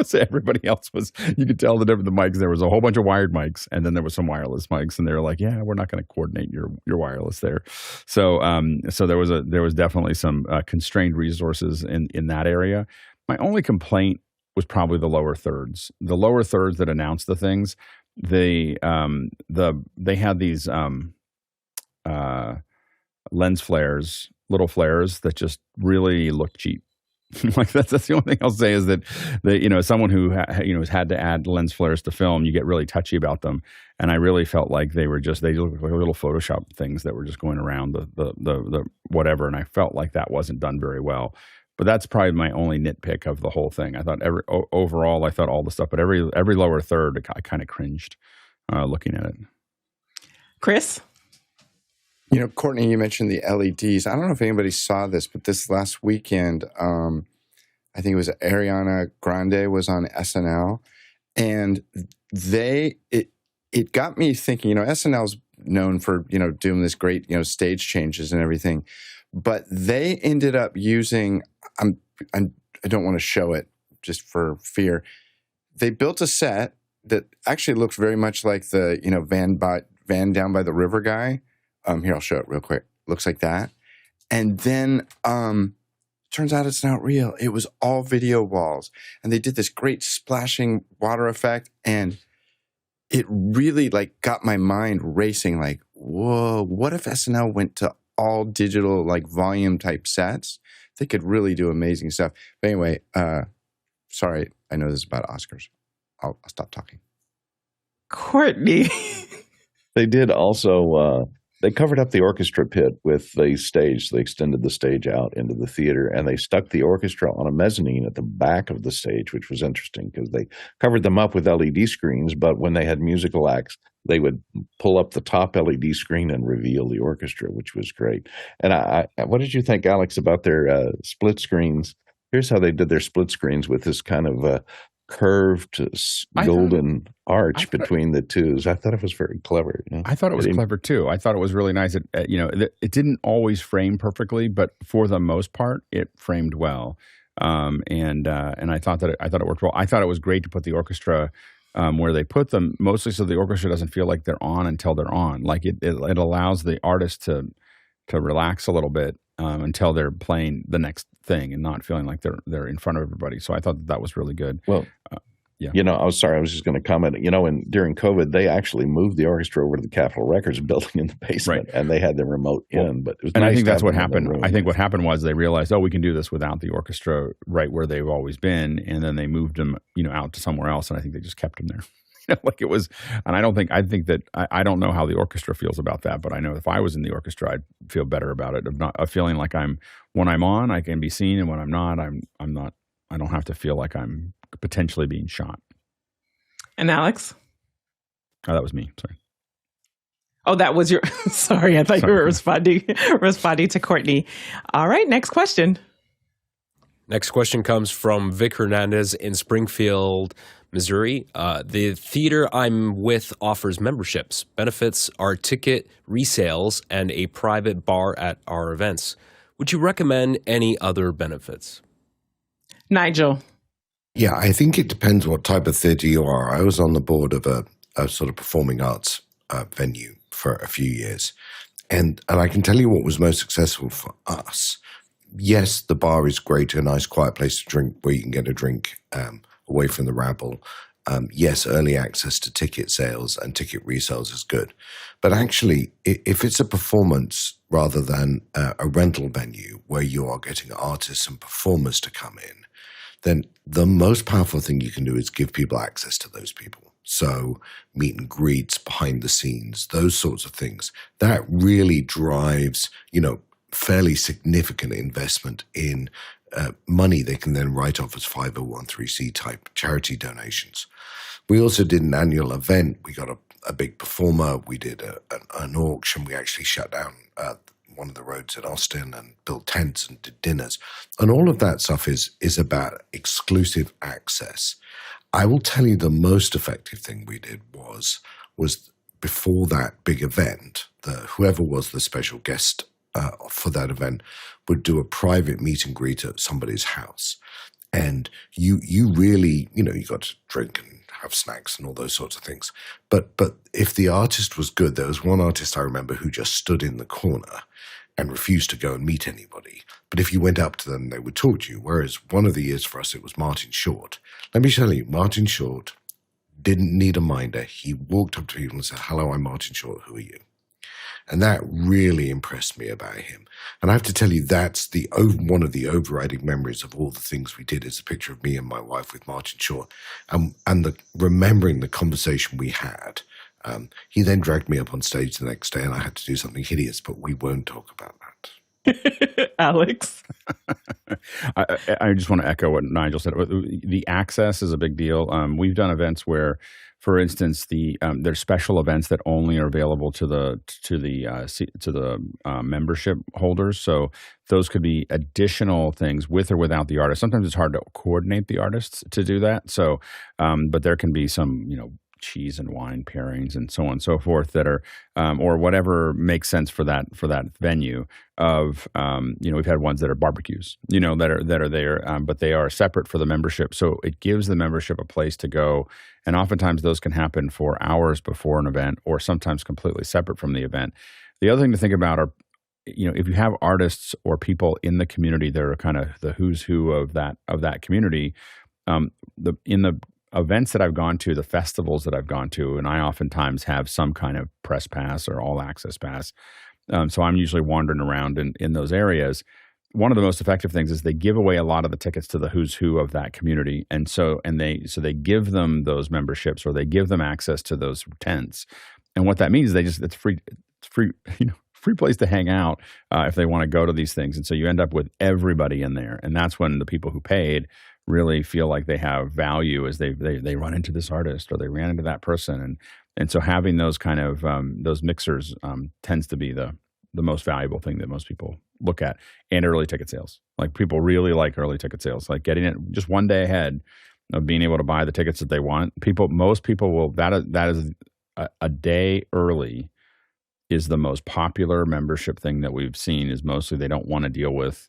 So everybody else you could tell the mics. There was a whole bunch of wired mics, and then there was some wireless mics, and they were like, "Yeah, we're not going to coordinate your wireless there." So there was definitely some constrained resources in that area. My only complaint was probably the lower thirds. The lower thirds that announced the things, they had these lens flares, little flares that just really looked cheap. Like that's the only thing I'll say is that someone who has had to add lens flares to film, you get really touchy about them, and I really felt like they looked like little Photoshop things that were just going around the whatever, and I felt like that wasn't done very well. But that's probably my only nitpick of the whole thing. I thought overall, I thought all the stuff, but every lower third, I kind of cringed looking at it. Chris? You know, Courtney, you mentioned the LEDs. I don't know if anybody saw this, but this last weekend, I think it was Ariana Grande was on SNL, and it got me thinking. You know, SNL's known for doing this great stage changes and everything, but they ended up using. I don't want to show it just for fear. They built a set that actually looks very much like the van down by the river guy. Here, I'll show it real quick. Looks like that. And then turns out it's not real. It was all video walls. And they did this great splashing water effect. And it really got my mind racing. Like, whoa, what if SNL went to all digital, volume type sets? They could really do amazing stuff. But anyway, sorry, I know this is about Oscars. I'll stop talking. Courtney. They did also, they covered up the orchestra pit with the stage. They extended the stage out into the theater, and they stuck the orchestra on a mezzanine at the back of the stage, which was interesting because they covered them up with LED screens, but when they had musical acts, they would pull up the top LED screen and reveal the orchestra, which was great. And what did you think, Alex, about their split screens? Here's how they did their split screens with this kind of curved golden arch between the twos. I thought it was very clever. I thought it was clever too. I thought it was really nice. It didn't always frame perfectly, but for the most part, it framed well. And I thought it worked well. I thought it was great to put the orchestra where they put them, mostly so the orchestra doesn't feel like they're on until they're on. Like it allows the artist to relax a little bit until they're playing the next thing and not feeling like they're in front of everybody. So I thought that was really good. Well, yeah. I was sorry. I was just going to comment. And during COVID, they actually moved the orchestra over to the Capitol Records building in the basement, and they had the remote in. But it was I think that's what happened. I think what happened was they realized, we can do this without the orchestra right where they've always been, and then they moved them, out to somewhere else, and I think they just kept them there. It was, and I think that I don't know how the orchestra feels about that, but I know if I was in the orchestra, I'd feel better about it. Of feeling like when I'm on, I can be seen, and when I'm not, I'm not. I don't have to feel like I'm potentially being shot. And Alex? Oh, that was me. Sorry. Oh, that was your. Sorry, I thought you were responding to Courtney. All right, next question. Next question comes from Vic Hernandez in Springfield, Missouri. The theater I'm with offers memberships. Benefits are ticket resales and a private bar at our events. Would you recommend any other benefits? Nigel. Yeah, I think it depends what type of theater you are. I was on the board of a sort of performing arts venue for a few years. And I can tell you what was most successful for us. Yes, the bar is great, a nice quiet place to drink where you can get a drink away from the rabble. Yes, early access to ticket sales and ticket resales is good. But actually, if it's a performance rather than a rental venue where you are getting artists and performers to come in, then the most powerful thing you can do is give people access to those people. So meet and greets, behind the scenes, those sorts of things. That really drives, fairly significant investment in money they can then write off as 501(c)(3) type charity donations. We also did an annual event. We got a big performer. We did an auction. We actually shut down one of the roads in Austin and built tents and did dinners. And all of that stuff is about exclusive access. I will tell you the most effective thing we did was before that big event, whoever was the special guest for that event would do a private meet and greet at somebody's house. And you really, you got to drink and have snacks and all those sorts of things. But if the artist was good, there was one artist I remember who just stood in the corner and refused to go and meet anybody. But if you went up to them, they would talk to you. Whereas one of the years for us, it was Martin Short. Let me tell you, Martin Short didn't need a minder. He walked up to people and said, "Hello, I'm Martin Short. Who are you?" And that really impressed me about him. And I have to tell you, that's one of the overriding memories of all the things we did is a picture of me and my wife with Martin Short. And remembering the conversation we had. He then dragged me up on stage the next day and I had to do something hideous, but we won't talk about that. Alex. I just want to echo what Nigel said. The access is a big deal. We've done events where, for instance, there's special events that only are available to the membership holders. So those could be additional things with or without the artist. Sometimes it's hard to coordinate the artists to do that. So, but there can be some, cheese and wine pairings and so on and so forth that are, or whatever makes sense for that venue. We've had ones that are barbecues, that are there, but they are separate for the membership. So it gives the membership a place to go. And oftentimes those can happen for hours before an event or sometimes completely separate from the event. The other thing to think about are, if you have artists or people in the community that are kind of the who's who of that community, in the events that I've gone to, the festivals that I've gone to, and I oftentimes have some kind of press pass or all access pass. So I'm usually wandering around in those areas. One of the most effective things is they give away a lot of the tickets to the who's who of that community. And they give them those memberships or they give them access to those tents. And what that means is it's free, free place to hang out if they want to go to these things. And so you end up with everybody in there. And that's when the people who paid really feel like they have value as they run into this artist or they ran into that person. And so having those kind of those mixers tends to be the most valuable thing that most people look at. And early ticket sales. Like people really like early ticket sales, like getting it just one day ahead of being able to buy the tickets that they want. Most people will, that is a day early is the most popular membership thing that we've seen. Is mostly they don't want to deal with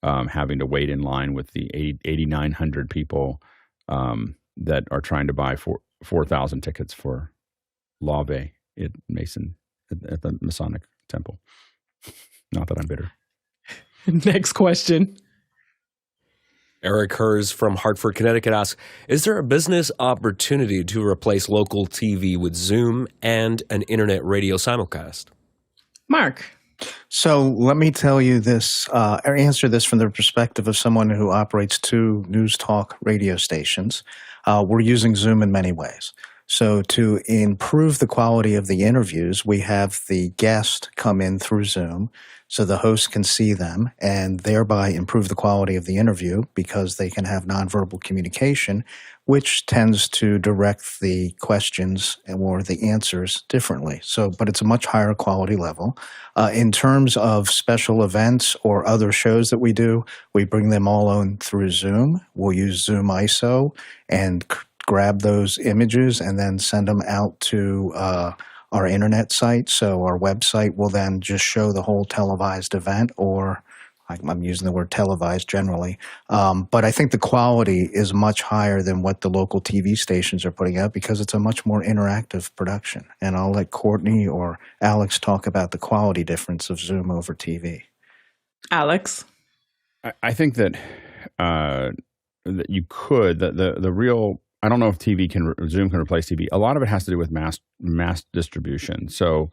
having to wait in line with the 8,900 people that are trying to buy 4,000 tickets for Lave at the Masonic Temple. Not that I'm bitter. Next question. Eric Hers from Hartford, Connecticut asks, is there a business opportunity to replace local TV with Zoom and an internet radio simulcast? Mark. So let me tell you this, or answer this from the perspective of someone who operates 2 news talk radio stations. We're using Zoom in many ways. So to improve the quality of the interviews, we have the guest come in through Zoom so the host can see them and thereby improve the quality of the interview because they can have nonverbal communication, which tends to direct the questions or the answers differently. So, but it's a much higher quality level. In terms of special events or other shows that we do, we bring them all on through Zoom. We'll use Zoom ISO and grab those images and then send them out to our internet site. So our website will then just show the whole televised event, or I'm using the word televised generally. But I think the quality is much higher than what the local TV stations are putting out because it's a much more interactive production. And I'll let Courtney or Alex talk about the quality difference of Zoom over TV. Alex? I think that you could, the real, I don't know if Zoom can replace TV. A lot of it has to do with mass distribution. So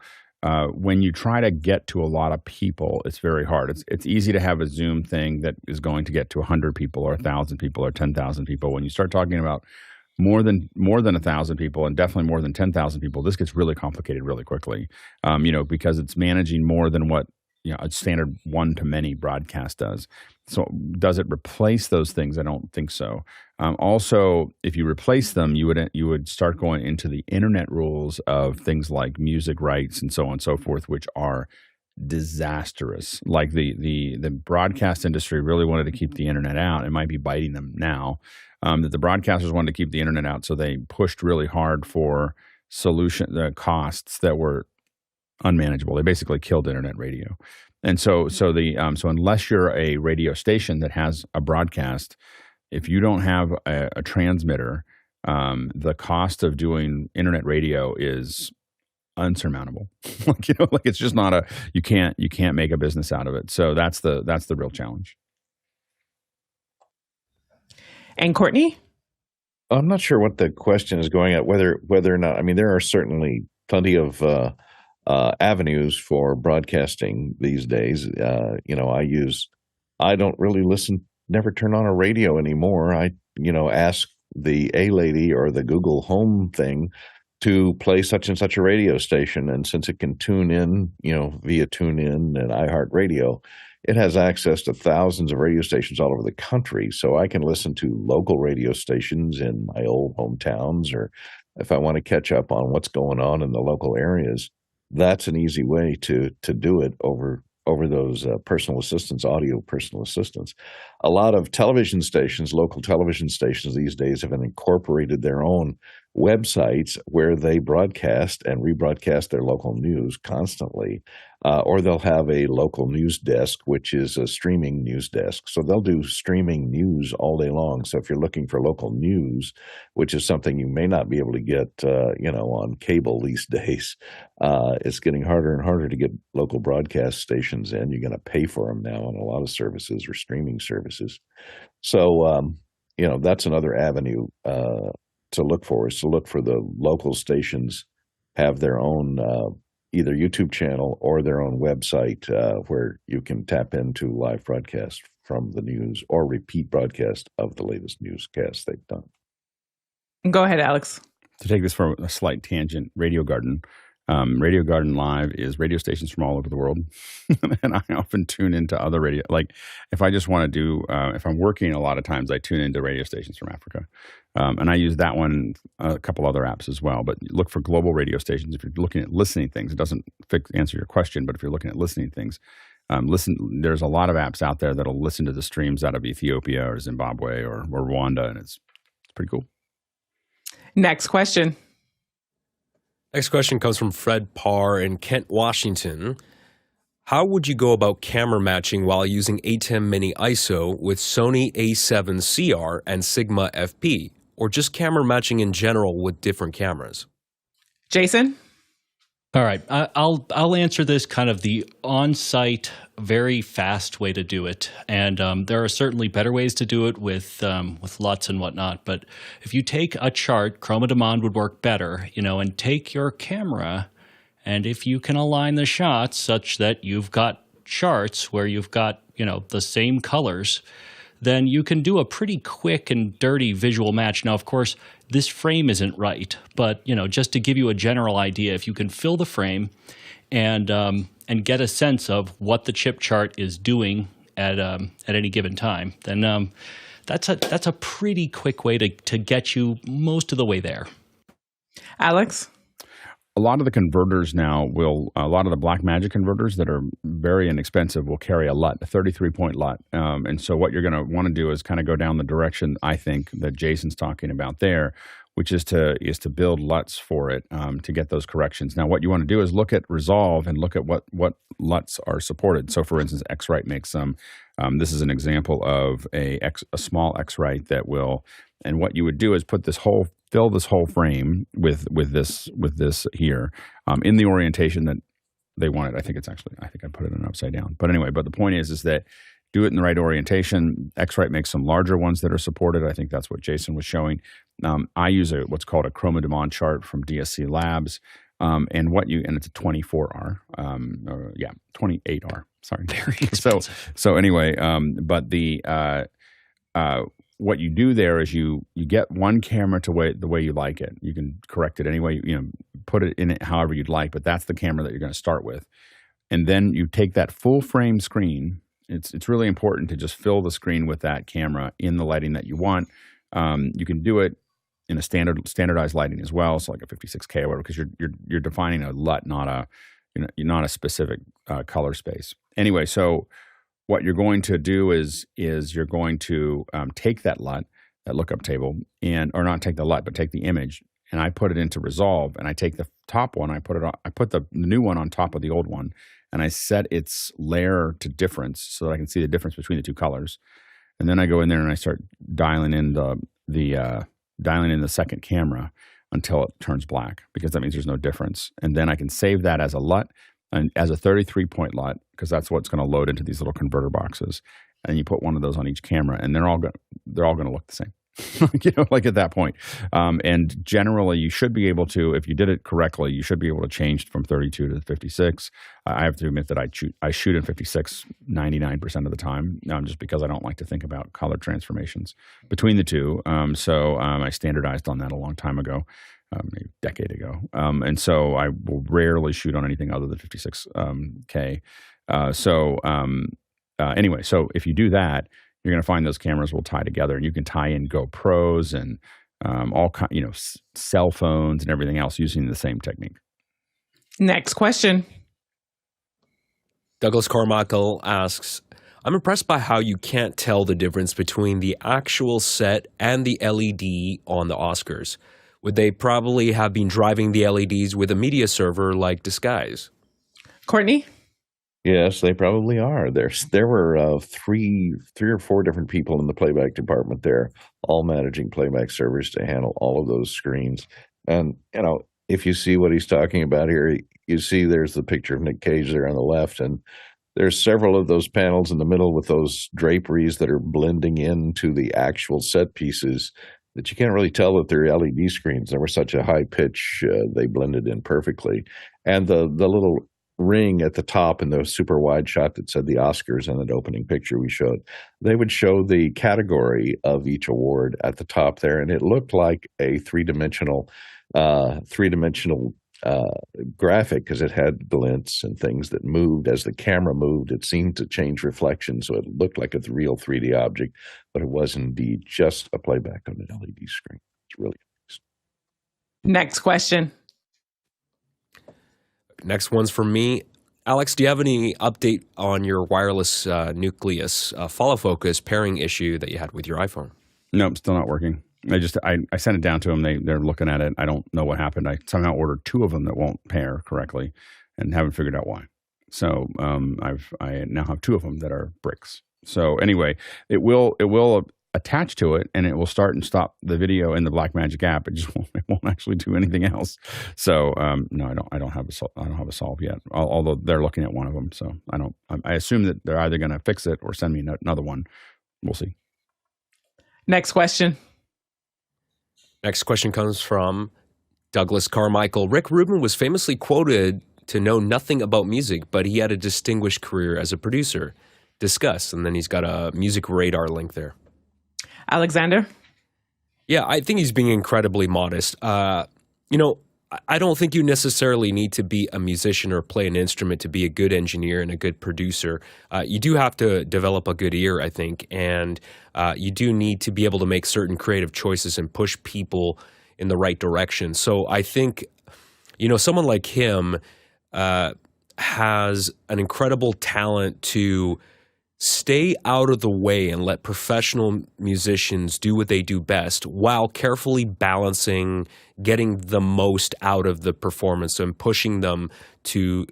when you try to get to a lot of people, it's very hard. It's easy to have a Zoom thing that is going to get to 100 people or 1,000 people or 10,000 people. When you start talking about more than 1,000 people and definitely more than 10,000 people, this gets really complicated really quickly. Because it's managing more than what a standard one-to-many broadcast does. So does it replace those things? I don't think so. Also, if you replace them, you would start going into the internet rules of things like music rights and so on and so forth, which are disastrous. Like the broadcast industry really wanted to keep the internet out. It might be biting them now. That the broadcasters wanted to keep the internet out, so they pushed really hard for costs that were unmanageable. They basically killed internet radio. And so unless you're a radio station that has a broadcast, if you don't have a transmitter, the cost of doing internet radio is unsurmountable. It's just not you can't make a business out of it. So that's the real challenge. And Courtney? I'm not sure what the question is going at, whether or not, there are certainly plenty of avenues for broadcasting these days. I don't really never turn on a radio anymore. I, ask the A-Lady or the Google Home thing to play such and such a radio station. And since it can tune in, via TuneIn and iHeartRadio, it has access to thousands of radio stations all over the country. So I can listen to local radio stations in my old hometowns, or if I want to catch up on what's going on in the local areas, that's an easy way to do it over those personal assistants, audio personal assistants. A lot of television stations, local television stations these days, have incorporated their own websites where they broadcast and rebroadcast their local news constantly. Or they'll have a local news desk, which is a streaming news desk. So they'll do streaming news all day long. So if you're looking for local news, which is something you may not be able to get, on cable these days, it's getting harder and harder to get local broadcast stations in. You're going to pay for them now on a lot of services or streaming services. So, that's another avenue to look for, is to look for the local stations have their own either YouTube channel or their own website where you can tap into live broadcast from the news or repeat broadcast of the latest newscasts they've done. Go ahead, Alex. To take this for a slight tangent, Radio Garden. Radio Garden Live is radio stations from all over the world. And I often tune into other radio. Like if I just want to do, if I'm working, a lot of times I tune into radio stations from Africa. And I use that one, a couple other apps as well. But look for global radio stations. If you're looking at listening things, it doesn't answer your question. But if you're looking at listening things, there's a lot of apps out there that'll listen to the streams out of Ethiopia or Zimbabwe or Rwanda. And it's pretty cool. Next question. Next question comes from Fred Parr in Kent, Washington. How would you go about camera matching while using Atem Mini ISO with Sony A7 CR and Sigma FP, or just camera matching in general with different cameras? Jason? All right, I'll answer this kind of the on-site, very fast way to do it, and there are certainly better ways to do it with LUTs and whatnot. But if you take a chart, Chroma Demand would work better, and take your camera, and if you can align the shots such that you've got charts where you've got the same colors, then you can do a pretty quick and dirty visual match. Now, of course, this frame isn't right, but just to give you a general idea, if you can fill the frame and get a sense of what the chip chart is doing at any given time, then that's a pretty quick way to get you most of the way there. Alex? A lot of the converters now a lot of the Blackmagic converters that are very inexpensive will carry a LUT, a 33-point LUT. And so what you're going to want to do is kind of go down the direction, I think, that Jason's talking about there, which is to build LUTs for it to get those corrections. Now, what you want to do is look at Resolve and look at what LUTs are supported. So, for instance, X-Rite makes some. This is an example of a small X-Rite that will. And what you would do is fill this whole frame with this here in the orientation that they want it. I think I put it in upside down. But anyway, the point is that do it in the right orientation. X-Rite makes some larger ones that are supported. I think that's what Jason was showing. I use what's called a Chroma Demand chart from DSC Labs. And it's a 24R, 28R. Sorry, very expensive. So anyway, what you do there is you get one camera the way you like it. You can correct it any way, put it in it however you'd like, but that's the camera that you're going to start with. And then you take that full frame screen. It's really important to just fill the screen with that camera in the lighting that you want. You can do it in a standardized lighting as well, so like a 56K or whatever, because you're defining a LUT, not a specific color space. Anyway, so what you're going to do is you're going to take that LUT, that lookup table, or not take the LUT, but take the image, and I put it into Resolve, and I take the top one, I put the new one on top of the old one, and I set its layer to difference so that I can see the difference between the two colors, and then I go in there and I start dialing in the second camera until it turns black, because that means there's no difference, and then I can save that as a LUT. And as a 33-point LUT, because that's what's going to load into these little converter boxes, and you put one of those on each camera, and they're all going to look the same, like at that point. And generally, you should be able to, if you did it correctly, you should be able to change from 32 to 56. I have to admit that I shoot in 56 99% of the time, just because I don't like to think about color transformations between the two. So I standardized on that a long time ago. Maybe a decade ago. And so I will rarely shoot on anything other than 56K. anyway, so if you do that, you're going to find those cameras will tie together, and you can tie in GoPros and all kind, cell phones and everything else using the same technique. Next question. Douglas Carmichael asks, I'm impressed by how you can't tell the difference between the actual set and the LED on the Oscars. Would they probably have been driving the LEDs with a media server like Disguise? Courtney? Yes, they probably are. There were three or four different people in the playback department there, all managing playback servers to handle all of those screens. And, if you see what he's talking about here, you see there's the picture of Nick Cage there on the left, and there's several of those panels in the middle with those draperies that are blending into the actual set pieces that you can't really tell that they're LED screens. They were such a high pitch, they blended in perfectly. And the little ring at the top in the super wide shot that said the Oscars in that opening picture we showed, they would show the category of each award at the top there, and it looked like a three-dimensional graphic because it had glints and things that moved as the camera moved. It seemed to change reflection, so it looked like a real 3D object, but it was indeed just a playback on an LED screen. It's really nice. Next question. Next one's from me. Alex, do you have any update on your wireless Nucleus follow focus pairing issue that you had with your iPhone? Nope, still not working. I sent it down to them. They're looking at it. I don't know what happened. I somehow ordered two of them that won't pair correctly, and haven't figured out why. So I now have two of them that are bricks. So anyway, it will attach to it, and it will start and stop the video in the Blackmagic app. It won't actually do anything else. So no, I don't have a solve yet. Although they're looking at one of them, so I assume that they're either going to fix it or send me another one. We'll see. Next question. Next question comes from Douglas Carmichael. Rick Rubin was famously quoted to know nothing about music, but he had a distinguished career as a producer. Discuss, and then he's got a music radar link there. Alexander? Yeah, I think he's being incredibly modest. I don't think you necessarily need to be a musician or play an instrument to be a good engineer and a good producer. You do have to develop a good ear, I think, and you do need to be able to make certain creative choices and push people in the right direction. So I think, someone like him has an incredible talent to stay out of the way and let professional musicians do what they do best while carefully balancing getting the most out of the performance and pushing them to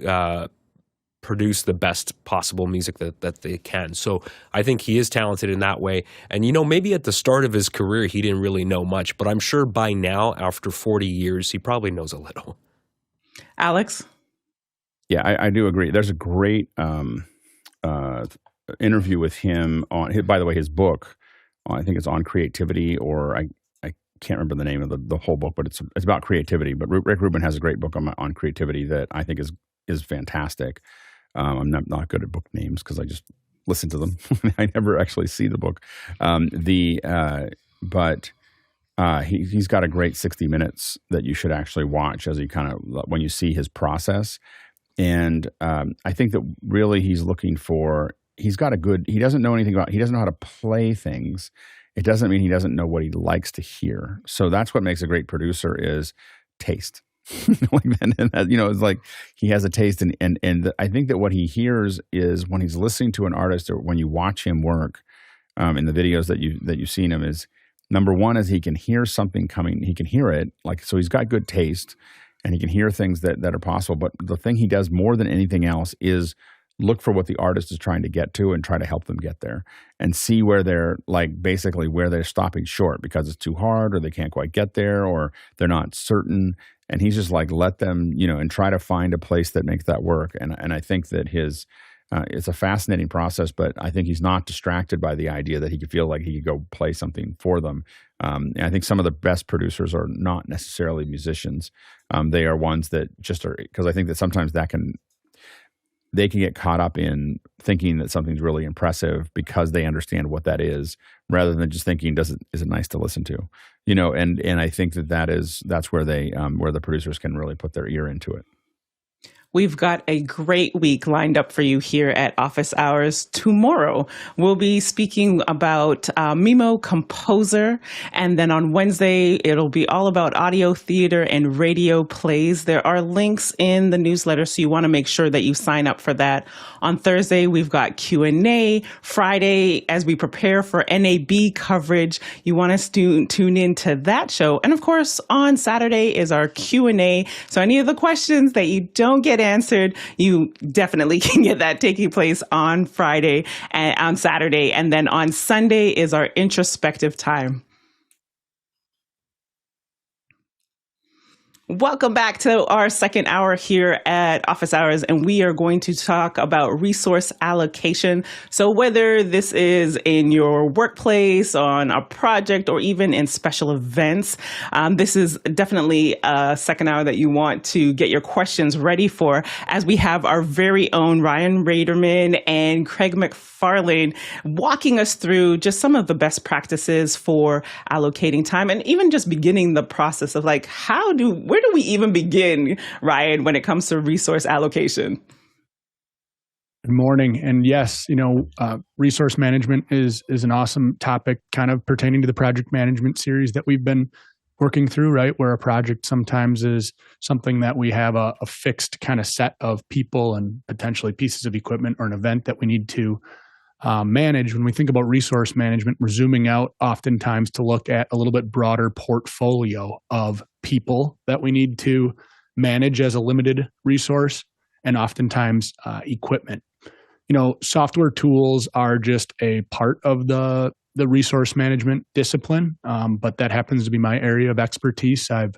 produce the best possible music that they can. So I think he is talented in that way. And, maybe at the start of his career, he didn't really know much, but I'm sure by now, after 40 years, he probably knows a little. Alex? Yeah, I do agree. There's a great interview with him on, by the way, his book, I think it's on creativity, or I can't remember the name of the whole book, but it's about creativity. But Rick Rubin has a great book on creativity that I think is fantastic. I'm not good at book names because I just listen to them. I never actually see the book. But he's got a great 60 minutes that you should actually watch as he when you see his process. And I think that really he's looking for, he doesn't know anything he doesn't know how to play things. It doesn't mean he doesn't know what he likes to hear. So that's what makes a great producer is taste. It's like he has a taste, and I think that what he hears is when he's listening to an artist or when you watch him work in the videos that you've seen him, is number one is he can hear something coming. He can hear it, so he's got good taste, and he can hear things that are possible. But the thing he does more than anything else is look for what the artist is trying to get to and try to help them get there, and see where they're basically where they're stopping short because it's too hard or they can't quite get there or they're not certain. And he's just let them, and try to find a place that makes that work. And I think that it's a fascinating process, but I think he's not distracted by the idea that he could feel like he could go play something for them. And I think some of the best producers are not necessarily musicians. They are ones that just are, because I think that sometimes they can get caught up in thinking that something's really impressive because they understand what that is, rather than just thinking, is it nice to listen to, and I think that's where where the producers can really put their ear into it. We've got a great week lined up for you here at Office Hours. Tomorrow, we'll be speaking about Mimo Composer. And then on Wednesday, it'll be all about audio theater and radio plays. There are links in the newsletter, so you want to make sure that you sign up for that. On Thursday, we've got Q&A. Friday, as we prepare for NAB coverage, you want to tune into that show. And of course, on Saturday is our Q&A. So any of the questions that you don't get answered, you definitely can get that taking place on Friday and on Saturday. And then on Sunday is our introspective time. Welcome back to our second hour here at Office Hours, and we are going to talk about resource allocation. So whether this is in your workplace, on a project, or even in special events, this is definitely a second hour that you want to get your questions ready for, as we have our very own Ryan Raderman and Craig McFarlane walking us through just some of the best practices for allocating time, and even just beginning the process of like, where do we even begin, Ryan, when it comes to resource allocation? Good morning. And yes, resource management is an awesome topic kind of pertaining to the project management series that we've been working through, right? Where a project sometimes is something that we have a fixed kind of set of people and potentially pieces of equipment or an event that we need to manage. When we think about resource management, we're zooming out oftentimes to look at a little bit broader portfolio of people that we need to manage as a limited resource, and oftentimes equipment. Software tools are just a part of the resource management discipline, but that happens to be my area of expertise. I've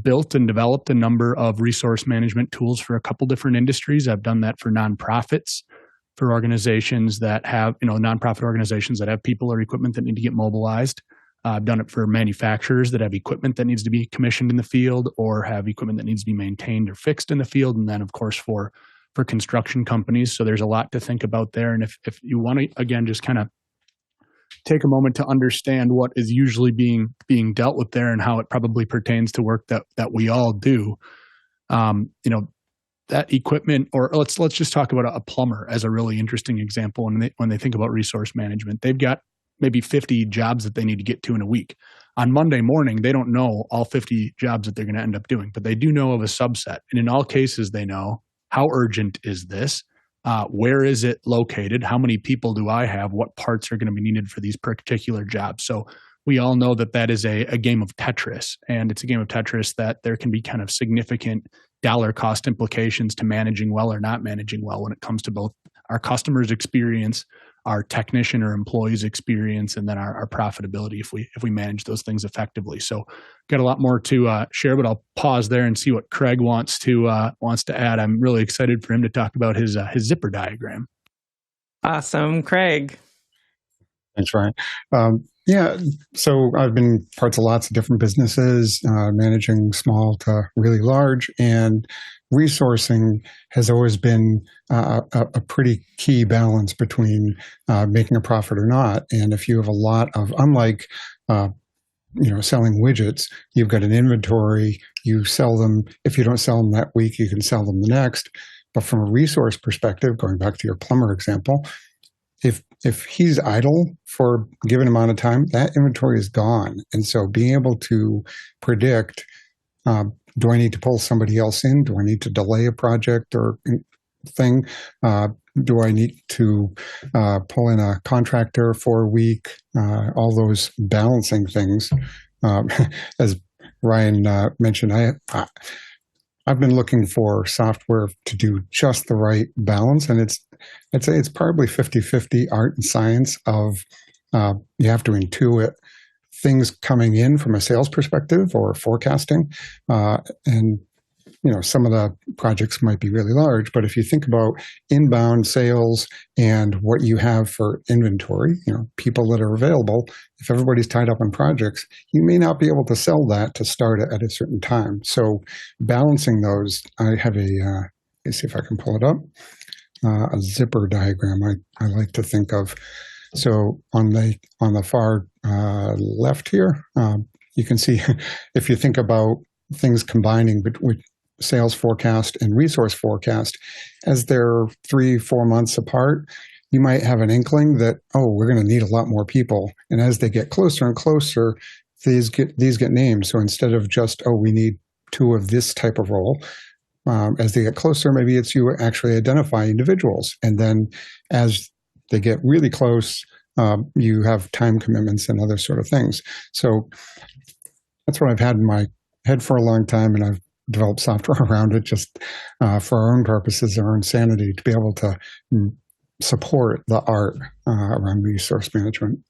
built and developed a number of resource management tools for a couple different industries. I've done that for nonprofits, for organizations that have, nonprofit organizations that have people or equipment that need to get mobilized. I've done it for manufacturers that have equipment that needs to be commissioned in the field or have equipment that needs to be maintained or fixed in the field. And then, of course, for construction companies. So there's a lot to think about there. And if you want to, again, just kind of take a moment to understand what is usually being dealt with there and how it probably pertains to work that we all do, that equipment, or let's just talk about a plumber as a really interesting example. When they think about resource management, they've got maybe 50 jobs that they need to get to in a week. On Monday morning, they don't know all 50 jobs that they're going to end up doing, but they do know of a subset. And in all cases, they know how urgent is this? Where is it located? How many people do I have? What parts are going to be needed for these particular jobs? So we all know that is a game of Tetris, and it's a game of Tetris that there can be kind of significant dollar cost implications to managing well or not managing well when it comes to both our customers' experience, our technician or employees' experience, and then our profitability if we manage those things effectively. So got a lot more to share, but I'll pause there and see what Craig wants to add. I'm really excited for him to talk about his zipper diagram. Awesome. Craig. Thanks, Ryan. So I've been parts of lots of different businesses, managing small to really large, and resourcing has always been a pretty key balance between making a profit or not. And if you have a lot of, unlike selling widgets, you've got an inventory, you sell them. If you don't sell them that week, you can sell them the next. But from a resource perspective, going back to your plumber example, if he's idle for a given amount of time, that inventory is gone. And so being able to predict, do I need to pull somebody else in? Do I need to delay a project or thing? Do I need to pull in a contractor for a week? All those balancing things. As Ryan mentioned, I've been looking for software to do just the right balance, and I'd say it's probably 50-50 art and science of you have to intuit things coming in from a sales perspective or forecasting, and some of the projects might be really large, but if you think about inbound sales and what you have for inventory, people that are available, if everybody's tied up on projects, you may not be able to sell that to start at a certain time. So balancing those, I have let's see if I can pull it up, a zipper diagram I like to think of. So on the far left here, you can see if you think about things combining sales forecast and resource forecast, as they're 3-4 months apart, you might have an inkling that, oh, we're going to need a lot more people. And as they get closer and closer, these get named. So instead of just, oh, we need 2 of this type of role, as they get closer, maybe it's you actually identify individuals. And then as they get really close, you have time commitments and other sort of things. So that's what I've had in my head for a long time, and I've developed software around it just for our own purposes, our own sanity, to be able to support the art around resource management.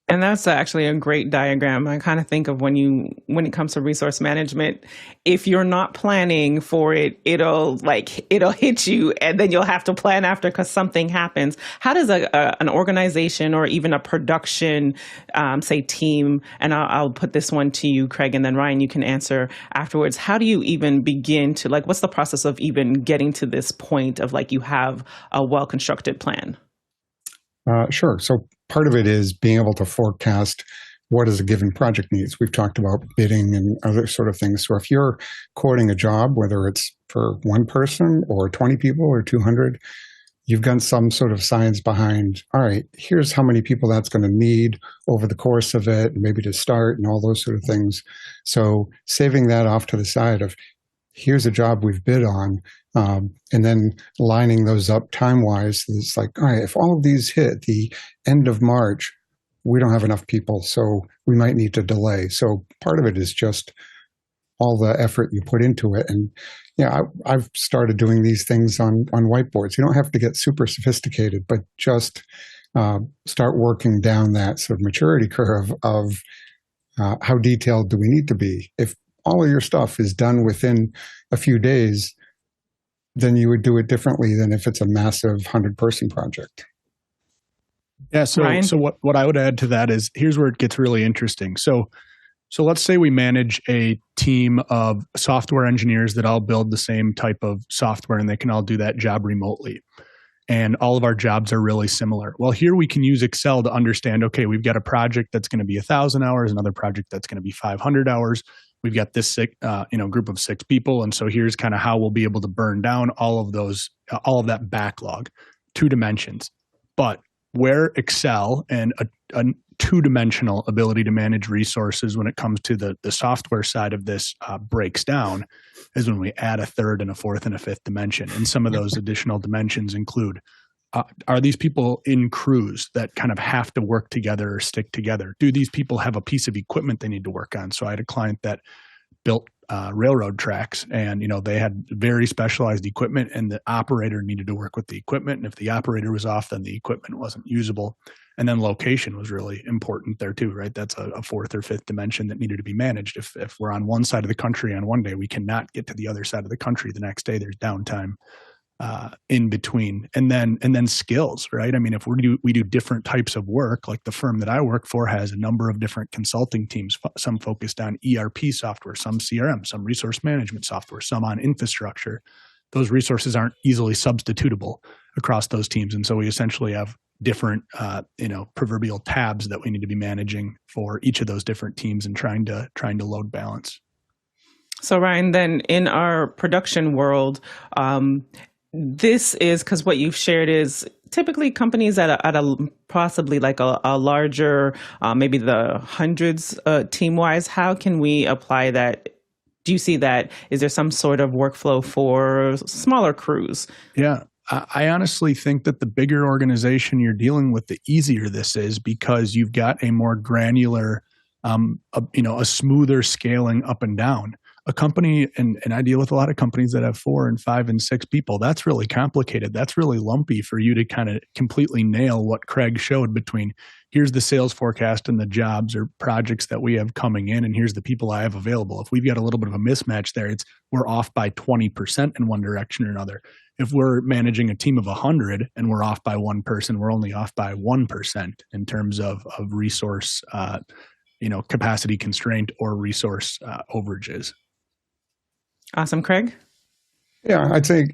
And that's actually a great diagram. I kind of think of when it comes to resource management, if you're not planning for it, it'll hit you, and then you'll have to plan after because something happens. How does an organization or even a production, say team, and I'll put this one to you, Craig, and then Ryan, you can answer afterwards. How do you even begin to, what's the process of even getting to this point of you have a well-constructed plan? Sure. So part of it is being able to forecast what is a given project needs. We've talked about bidding and other sort of things. So if you're quoting a job, whether it's for one person or 20 people or 200, you've got some sort of science behind, all right, here's how many people that's going to need over the course of it, and maybe to start and all those sort of things. So saving that off to the side of, here's a job we've bid on, and then lining those up time-wise. It's all right, if all of these hit the end of March, we don't have enough people, so we might need to delay. So part of it is just all the effort you put into it. And I've started doing these things on whiteboards. You don't have to get super sophisticated, but just start working down that sort of maturity curve of how detailed do we need to be. If all of your stuff is done within a few days, then you would do it differently than if it's a massive 100-person project. Yeah. So what I would add to that is, here's where it gets really interesting. So let's say we manage a team of software engineers that all build the same type of software, and they can all do that job remotely. And all of our jobs are really similar. Well, here we can use Excel to understand, okay, we've got a project that's going to be 1,000 hours, another project that's going to be 500 hours. We've got this group of 6 people. And so here's kind of how we'll be able to burn down all of that backlog, 2 dimensions. But where Excel and a 2-dimensional ability to manage resources when it comes to the software side of this breaks down is when we add a 3rd and a 4th and a 5th dimension. And some of those additional dimensions include, are these people in crews that kind of have to work together or stick together? Do these people have a piece of equipment they need to work on? So I had a client that built railroad tracks, and they had very specialized equipment, and the operator needed to work with the equipment. And if the operator was off, then the equipment wasn't usable. And then location was really important there too, right? That's a 4th or 5th dimension that needed to be managed. If we're on one side of the country on one day, we cannot get to the other side of the country the next day. There's downtime in between. And then skills, right? I mean, if we do different types of work, like the firm that I work for has a number of different consulting teams, some focused on ERP software, some CRM, some resource management software, some on infrastructure. Those resources aren't easily substitutable across those teams. And so we essentially have different, proverbial tabs that we need to be managing for each of those different teams and trying to load balance. So Ryan, then in our production world, this is because what you've shared is typically companies at a possibly a larger, maybe the hundreds team-wise. How can we apply that? Do you see that? Is there some sort of workflow for smaller crews? Yeah. I honestly think that the bigger organization you're dealing with, the easier this is, because you've got a more granular, a smoother scaling up and down. A company, and I deal with a lot of companies that have 4 and 5 and 6 people. That's really complicated. That's really lumpy for you to kind of completely nail what Craig showed between here's the sales forecast and the jobs or projects that we have coming in, and here's the people I have available. If we've got a little bit of a mismatch there, we're off by 20% in one direction or another. If we're managing a team of 100 and we're off by one person, we're only off by 1% in terms of resource, capacity constraint or resource overages. Awesome. Craig? Yeah, I'd say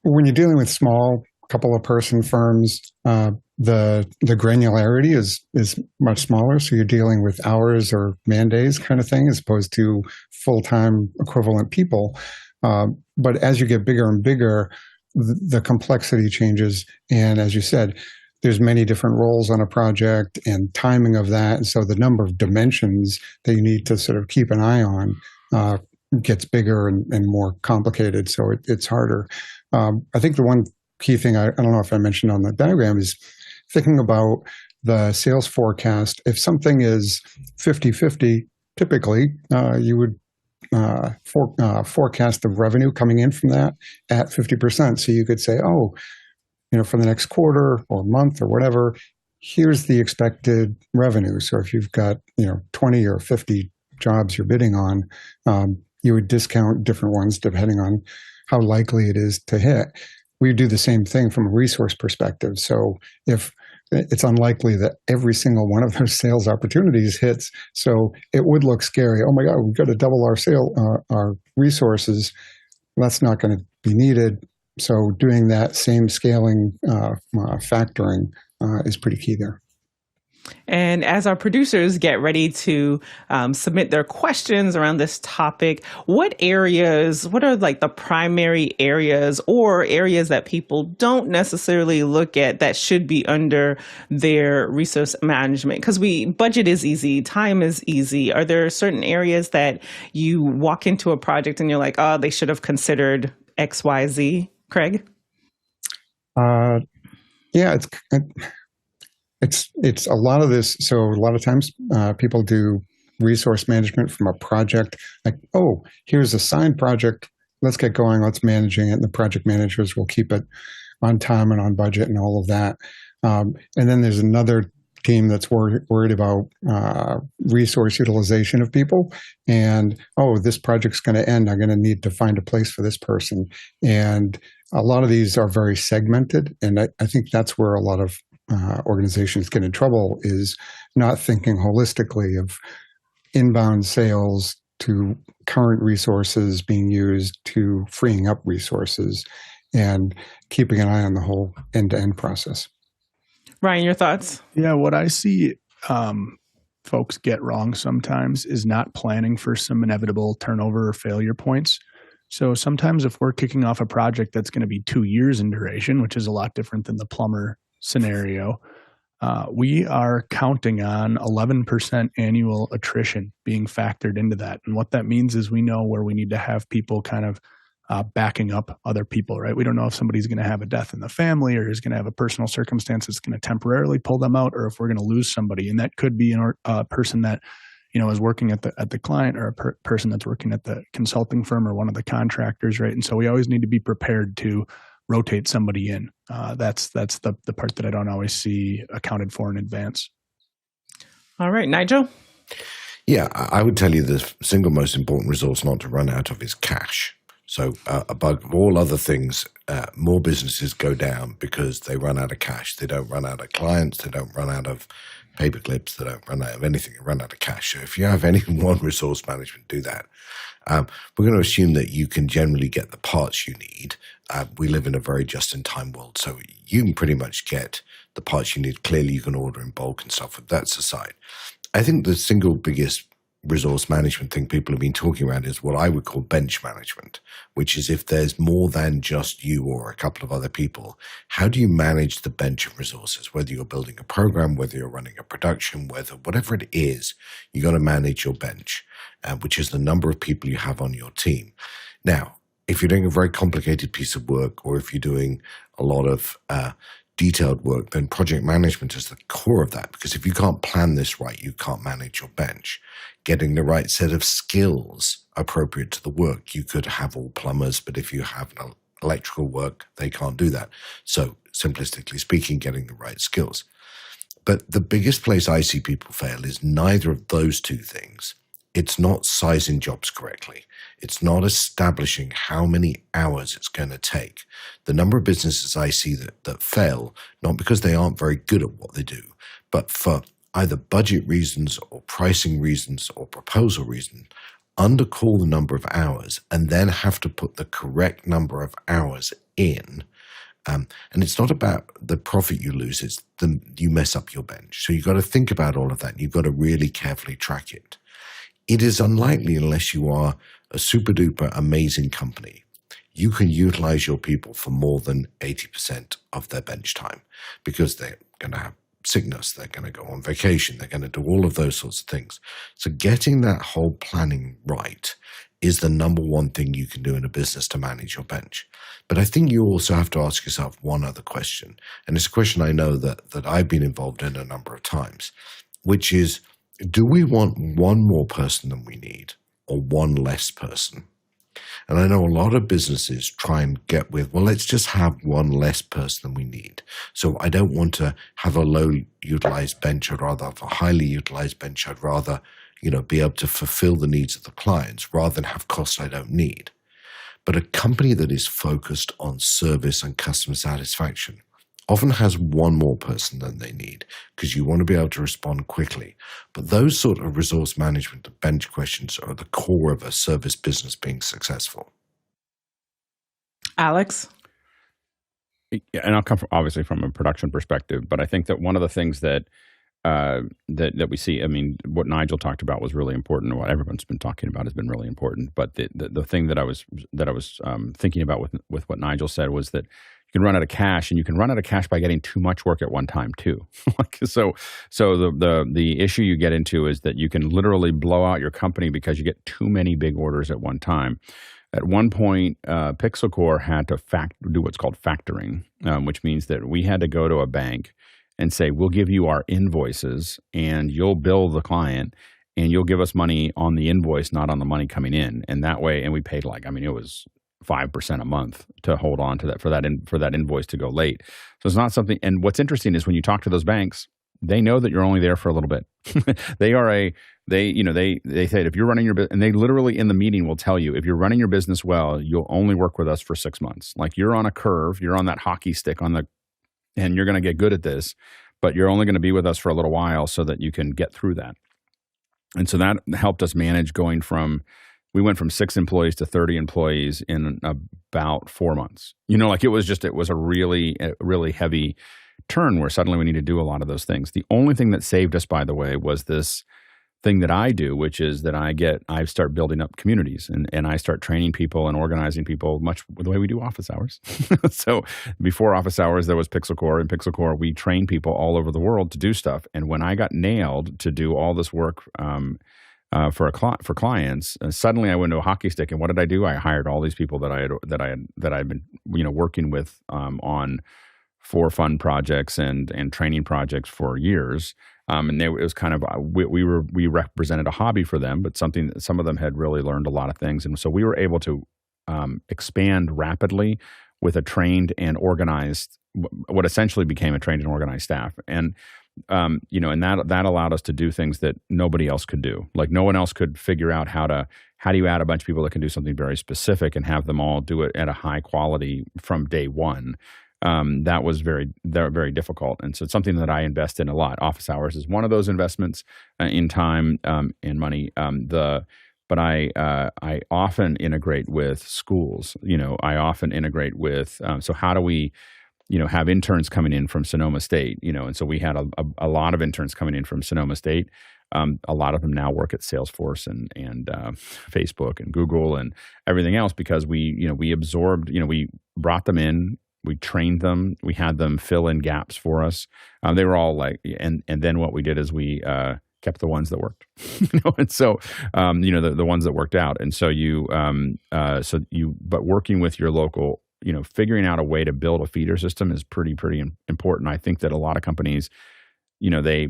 when you're dealing with small couple of person firms, the granularity is much smaller. So you're dealing with hours or man days kind of thing, as opposed to full-time equivalent people. But as you get bigger and bigger, the complexity changes. And as you said, there's many different roles on a project and timing of that. And so the number of dimensions that you need to sort of keep an eye on gets bigger and more complicated. So it's harder. I think the one key thing, I don't know if I mentioned on the diagram, is thinking about the sales forecast. If something is 50-50, typically you would forecast the revenue coming in from that at 50%. So you could say, oh, for the next quarter or month or whatever, here's the expected revenue. So if you've got 20 or 50 jobs you're bidding on, you would discount different ones depending on how likely it is to hit. We do the same thing from a resource perspective. So if it's unlikely that every single one of those sales opportunities hits, so it would look scary. Oh my God, we've got to double our resources. That's not going to be needed. So doing that same scaling factoring is pretty key there. And as our producers get ready to submit their questions around this topic, what are like the primary areas or areas that people don't necessarily look at that should be under their resource management? Because budget is easy, time is easy. Are there certain areas that you walk into a project and you're like, oh, they should have considered X, Y, Z? Craig? Yeah, it's a lot of this. So a lot of times people do resource management from a project, like, oh, here's a signed project. Let's get going. Let's managing it. And the project managers will keep it on time and on budget and all of that. And then there's another team that's worried about resource utilization of people. And, oh, this project's going to end. I'm going to need to find a place for this person. And a lot of these are very segmented. And I think that's where a lot of organizations get in trouble, is not thinking holistically of inbound sales to current resources being used to freeing up resources and keeping an eye on the whole end-to-end process. Ryan, your thoughts? Yeah, what I see folks get wrong sometimes is not planning for some inevitable turnover or failure points. So sometimes if we're kicking off a project that's going to be 2 years in duration, which is a lot different than the plumber scenario, we are counting on 11% annual attrition being factored into that. And what that means is we know where we need to have people kind of backing up other people, right? We don't know if somebody's going to have a death in the family or is going to have a personal circumstance that's going to temporarily pull them out, or if we're going to lose somebody. And that could be a person that is working at the client, or a person that's working at the consulting firm, or one of the contractors, right? And so we always need to be prepared to rotate somebody in. That's the part that I don't always see accounted for in advance. All right, Nigel? Yeah, I would tell you the single most important resource not to run out of is cash. So above all other things, more businesses go down because they run out of cash. They don't run out of clients. They don't run out of paper clips. They don't run out of anything. They run out of cash. So if you have any one resource management, do that. We're going to assume that you can generally get the parts you need. We live in a very just-in-time world, so you can pretty much get the parts you need. Clearly, you can order in bulk and stuff, but that's aside. I think the single biggest resource management thing people have been talking about is what I would call bench management, which is if there's more than just you or a couple of other people, how do you manage the bench of resources? Whether you're building a program, whether you're running a production, whatever it is, you got to manage your bench, which is the number of people you have on your team. Now, if you're doing a very complicated piece of work, or if you're doing a lot of detailed work, then project management is the core of that. Because if you can't plan this right, you can't manage your bench. Getting the right set of skills appropriate to the work. You could have all plumbers, but if you have an electrical work, they can't do that. So simplistically speaking, getting the right skills. But the biggest place I see people fail is neither of those two things. It's not sizing jobs correctly. It's not establishing how many hours it's going to take. The number of businesses I see that fail, not because they aren't very good at what they do, but for either budget reasons or pricing reasons or proposal reasons, undercall the number of hours and then have to put the correct number of hours in And it's not about the profit you lose, it's you mess up your bench. So you've got to think about all of that. And you've got to really carefully track it. It is unlikely, unless you are a super duper amazing company, you can utilize your people for more than 80% of their bench time, because they're going to have sickness, they're going to go on vacation, they're going to do all of those sorts of things. So getting that whole planning right is the number one thing you can do in a business to manage your bench. But I think you also have to ask yourself one other question, and it's a question I know that I've been involved in a number of times, which is, do we want one more person than we need or one less person? And I know a lot of businesses try and get with, well, let's just have one less person than we need. So I don't want to have a low utilized bench. I'd rather have a highly utilized bench. I'd rather, be able to fulfill the needs of the clients rather than have costs I don't need. But a company that is focused on service and customer satisfaction often has one more person than they need, because you want to be able to respond quickly. But those sort of resource management and bench questions are the core of a service business being successful. Alex? And I'll come obviously from a production perspective, but I think that one of the things that we see, I mean, what Nigel talked about was really important, and what everyone's been talking about has been really important. But the thing that I was thinking about with what Nigel said was that you can run out of cash, and you can run out of cash by getting too much work at one time too. So the issue you get into is that you can literally blow out your company because you get too many big orders at one time. At one point, PixelCore had to do what's called factoring, which means that we had to go to a bank and say, we'll give you our invoices and you'll bill the client and you'll give us money on the invoice, not on the money coming in. And that way, and we paid it was 5% a month to hold on to that for that invoice to go late. So it's not something. And what's interesting is when you talk to those banks, they know that you're only there for a little bit. They say if you're running your business, and they literally in the meeting will tell you, if you're running your business well, you'll only work with us for 6 months. Like, you're on a curve, you're on that hockey stick and you're going to get good at this, but you're only going to be with us for a little while so that you can get through that. And so that helped us manage we went from 6 employees to 30 employees in about 4 months. It was a really, really heavy turn where suddenly we need to do a lot of those things. The only thing that saved us, by the way, was this thing that I do, which is that I start building up communities and I start training people and organizing people much the way we do Office Hours. So before Office Hours, there was PixelCore, and PixelCore, we train people all over the world to do stuff. And when I got nailed to do all this work for clients, suddenly I went to a hockey stick. And what did I do? I hired all these people that I had been working with on for fun projects and training projects for years. And it was kind of we represented a hobby for them, but something that some of them had really learned a lot of things, and so we were able to expand rapidly with a trained and organized, what essentially became a trained and organized staff, and and that allowed us to do things that nobody else could do. Like, no one else could figure out how do you add a bunch of people that can do something very specific and have them all do it at a high quality from day one. That was very, very difficult. And so it's something that I invest in a lot. Office Hours is one of those investments in time and money. But I often integrate with schools. I often integrate with, so how do we, have interns coming in from Sonoma State, and so we had a lot of interns coming in from Sonoma State. A lot of them now work at Salesforce and Facebook and Google and everything else, because we absorbed, we brought them in. We trained them. We had them fill in gaps for us. They were all and then what we did is we kept the ones that worked, and so the ones that worked out. And so but working with your local, figuring out a way to build a feeder system is pretty important. I think that a lot of companies, they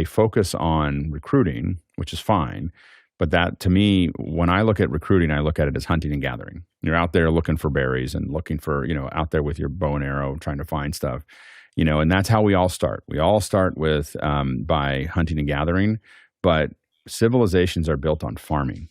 focus on recruiting, which is fine. But that, to me, when I look at recruiting, I look at it as hunting and gathering. You're out there looking for berries and looking for, out there with your bow and arrow trying to find stuff, and that's how we all start. We all start with by hunting and gathering, but civilizations are built on farming.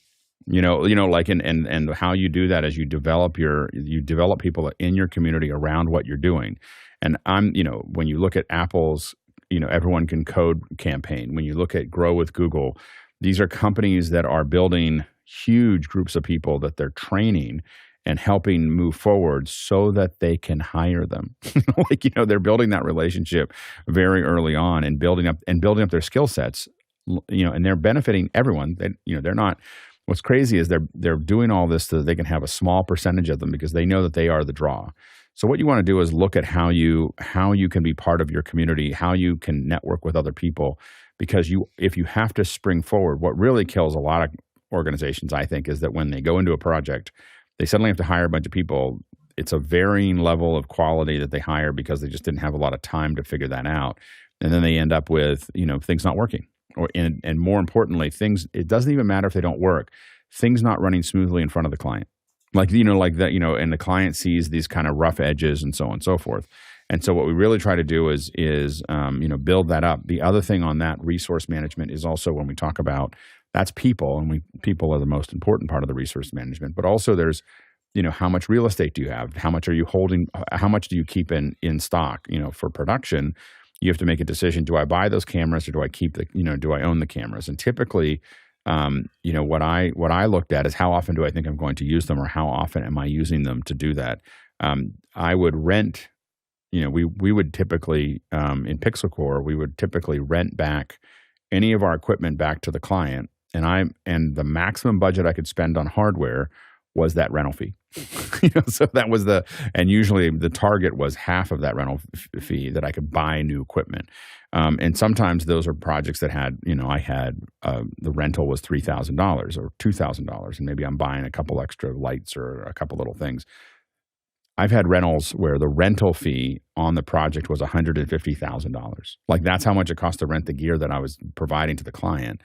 And how you do that is you develop people in your community around what you're doing. And when you look at Apple's, everyone can code campaign, when you look at Grow with Google, these are companies that are building huge groups of people that they're training, and helping move forward so that they can hire them. Like, they're building that relationship very early on and building up their skill sets, and they're benefiting everyone. They're not, what's crazy is they're doing all this so that they can have a small percentage of them because they know that they are the draw. So what you want to do is look at how you can be part of your community, how you can network with other people, because if you have to spring forward, what really kills a lot of organizations, I think, is that when they go into a project, they suddenly have to hire a bunch of people. It's a varying level of quality that they hire because they just didn't have a lot of time to figure that out. And then they end up with, things not working. And more importantly, it doesn't even matter if they don't work, things not running smoothly in front of the client. Like that, and the client sees these kind of rough edges and so on and so forth. And so what we really try to do is build that up. The other thing on that resource management is also when we talk about, that's people, and people are the most important part of the resource management. But also there's, how much real estate do you have? How much are you holding? How much do you keep in stock? For production, you have to make a decision. Do I buy those cameras or do I keep do I own the cameras? And typically, what I looked at is how often do I think I'm going to use them, or how often am I using them to do that? I would rent, we would typically, in PixelCore, we would typically rent back any of our equipment back to the client. And the maximum budget I could spend on hardware was that rental fee. So that was and usually the target was half of that rental fee that I could buy new equipment. And sometimes those are projects that had, I had, the rental was $3,000 or $2,000, and maybe I'm buying a couple extra lights or a couple little things. I've had rentals where the rental fee on the project was $150,000. Like, that's how much it cost to rent the gear that I was providing to the client.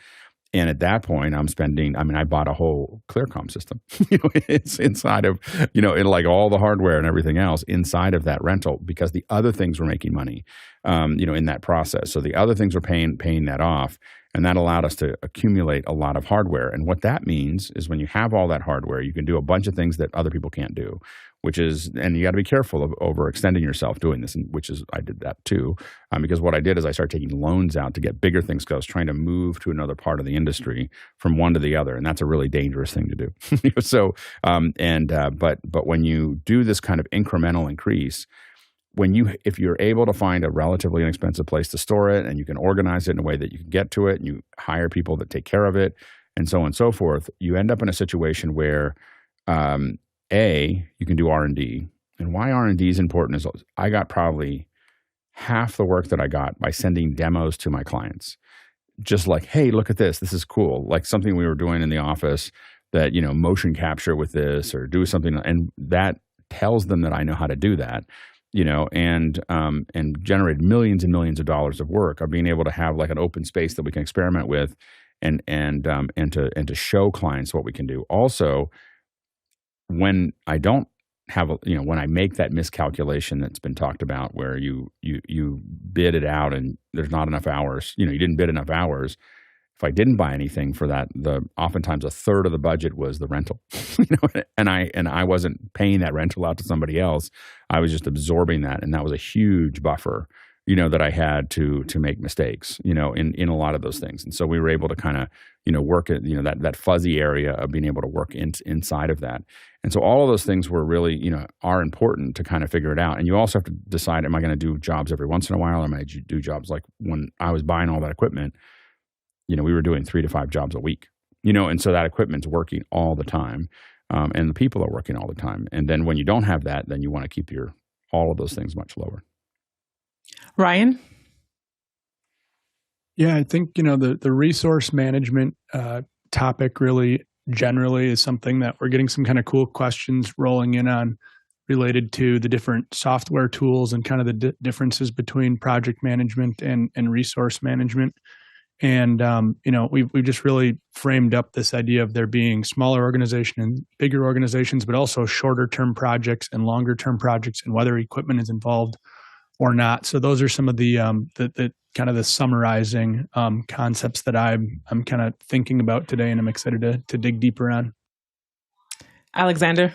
And at that point, I bought a whole ClearCom system. It's inside of, like all the hardware and everything else inside of that rental, because the other things were making money, in that process. So the other things were paying that off. And that allowed us to accumulate a lot of hardware. And what that means is when you have all that hardware, you can do a bunch of things that other people can't do, and you got to be careful of overextending yourself doing this, I did that too. Because what I did is I started taking loans out to get bigger things, because I was trying to move to another part of the industry from one to the other. And that's a really dangerous thing to do. But when you do this kind of incremental increase, if you're able to find a relatively inexpensive place to store it, and you can organize it in a way that you can get to it, and you hire people that take care of it, and so on and so forth, you end up in a situation where, you can do R&D. And why R&D is important is I got probably half the work that I got by sending demos to my clients. Just like, hey, look at this. This is cool. Like something we were doing in the office that, motion capture with this, or do something. And that tells them that I know how to do that. And generated millions and millions of dollars of work of being able to have like an open space that we can experiment with, and to show clients what we can do. Also, when I don't have when I make that miscalculation that's been talked about, where you bid it out and there's not enough hours, you didn't bid enough hours. If I didn't buy anything for that, oftentimes a third of the budget was the rental, and I wasn't paying that rental out to somebody else. I was just absorbing that, and that was a huge buffer, that I had to make mistakes, in a lot of those things. And so we were able to kind of, work at, that fuzzy area of being able to work inside of that. And so all of those things were really, are important to kind of figure it out. And you also have to decide, am I going to do jobs every once in a while? Or am I going to do jobs like when I was buying all that equipment? We were doing 3 to 5 jobs a week, and so that equipment's working all the time, and the people are working all the time. And then when you don't have that, then you want to keep all of those things much lower. Ryan? Yeah, I think, the resource management topic really generally is something that we're getting some kind of cool questions rolling in on, related to the different software tools and kind of the differences between project management and resource management. And, we've just really framed up this idea of there being smaller organizations and bigger organizations, but also shorter term projects and longer term projects, and whether equipment is involved or not. So those are some of the kind of the summarizing concepts that I'm kind of thinking about today, and I'm excited to dig deeper on. Alexander?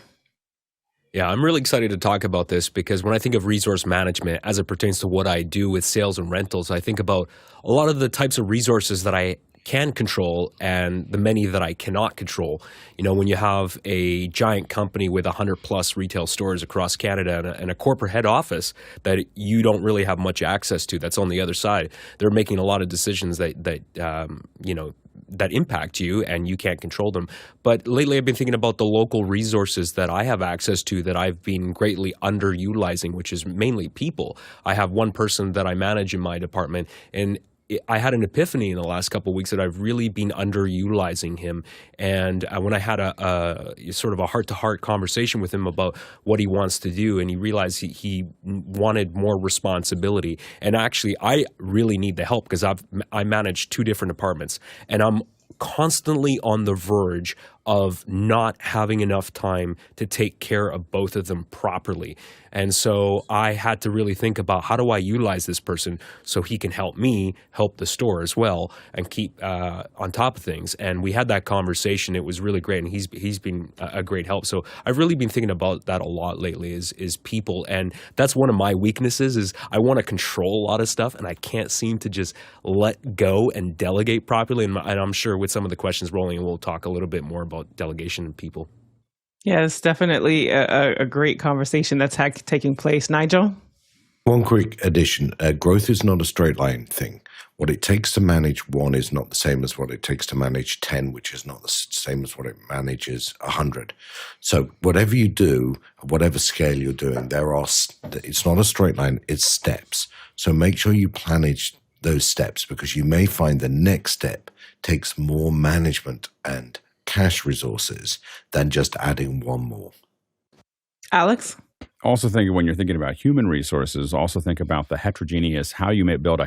Yeah, I'm really excited to talk about this, because when I think of resource management as it pertains to what I do with sales and rentals, I think about a lot of the types of resources that I can control and the many that I cannot control. You know, when you have a giant company with 100+ retail stores across Canada and a corporate head office that you don't really have much access to, that's on the other side, they're making a lot of decisions that impact you and you can't control them. But lately I've been thinking about the local resources that I have access to that I've been greatly underutilizing, which is mainly people. I have one person that I manage in my department, and I had an epiphany in the last couple of weeks that I've really been underutilizing him. And when I had a sort of a heart-to-heart conversation with him about what he wants to do, and he realized he wanted more responsibility. And actually, I really need the help because I manage 2 different departments, and I'm constantly on the verge of not having enough time to take care of both of them properly. And so I had to really think about, how do I utilize this person so he can help me help the store as well and keep on top of things. And we had that conversation. It was really great, and he's been a great help. So I've really been thinking about that a lot lately is people. And that's one of my weaknesses is I want to control a lot of stuff, and I can't seem to just let go and delegate properly. And I'm sure with some of the questions rolling, we'll talk a little bit more about delegation and people. Yeah, it's definitely a great conversation that's taking place. Nigel? One quick addition. Growth is not a straight line thing. What it takes to manage 1 is not the same as what it takes to manage 10, which is not the same as what it manages 100. So whatever you do, whatever scale you're doing, it's not a straight line, it's steps. So make sure you manage those steps, because you may find the next step takes more management and cash resources than just adding 1 more. Alex? Also think when you're thinking about human resources, also think about the heterogeneous, how you may build a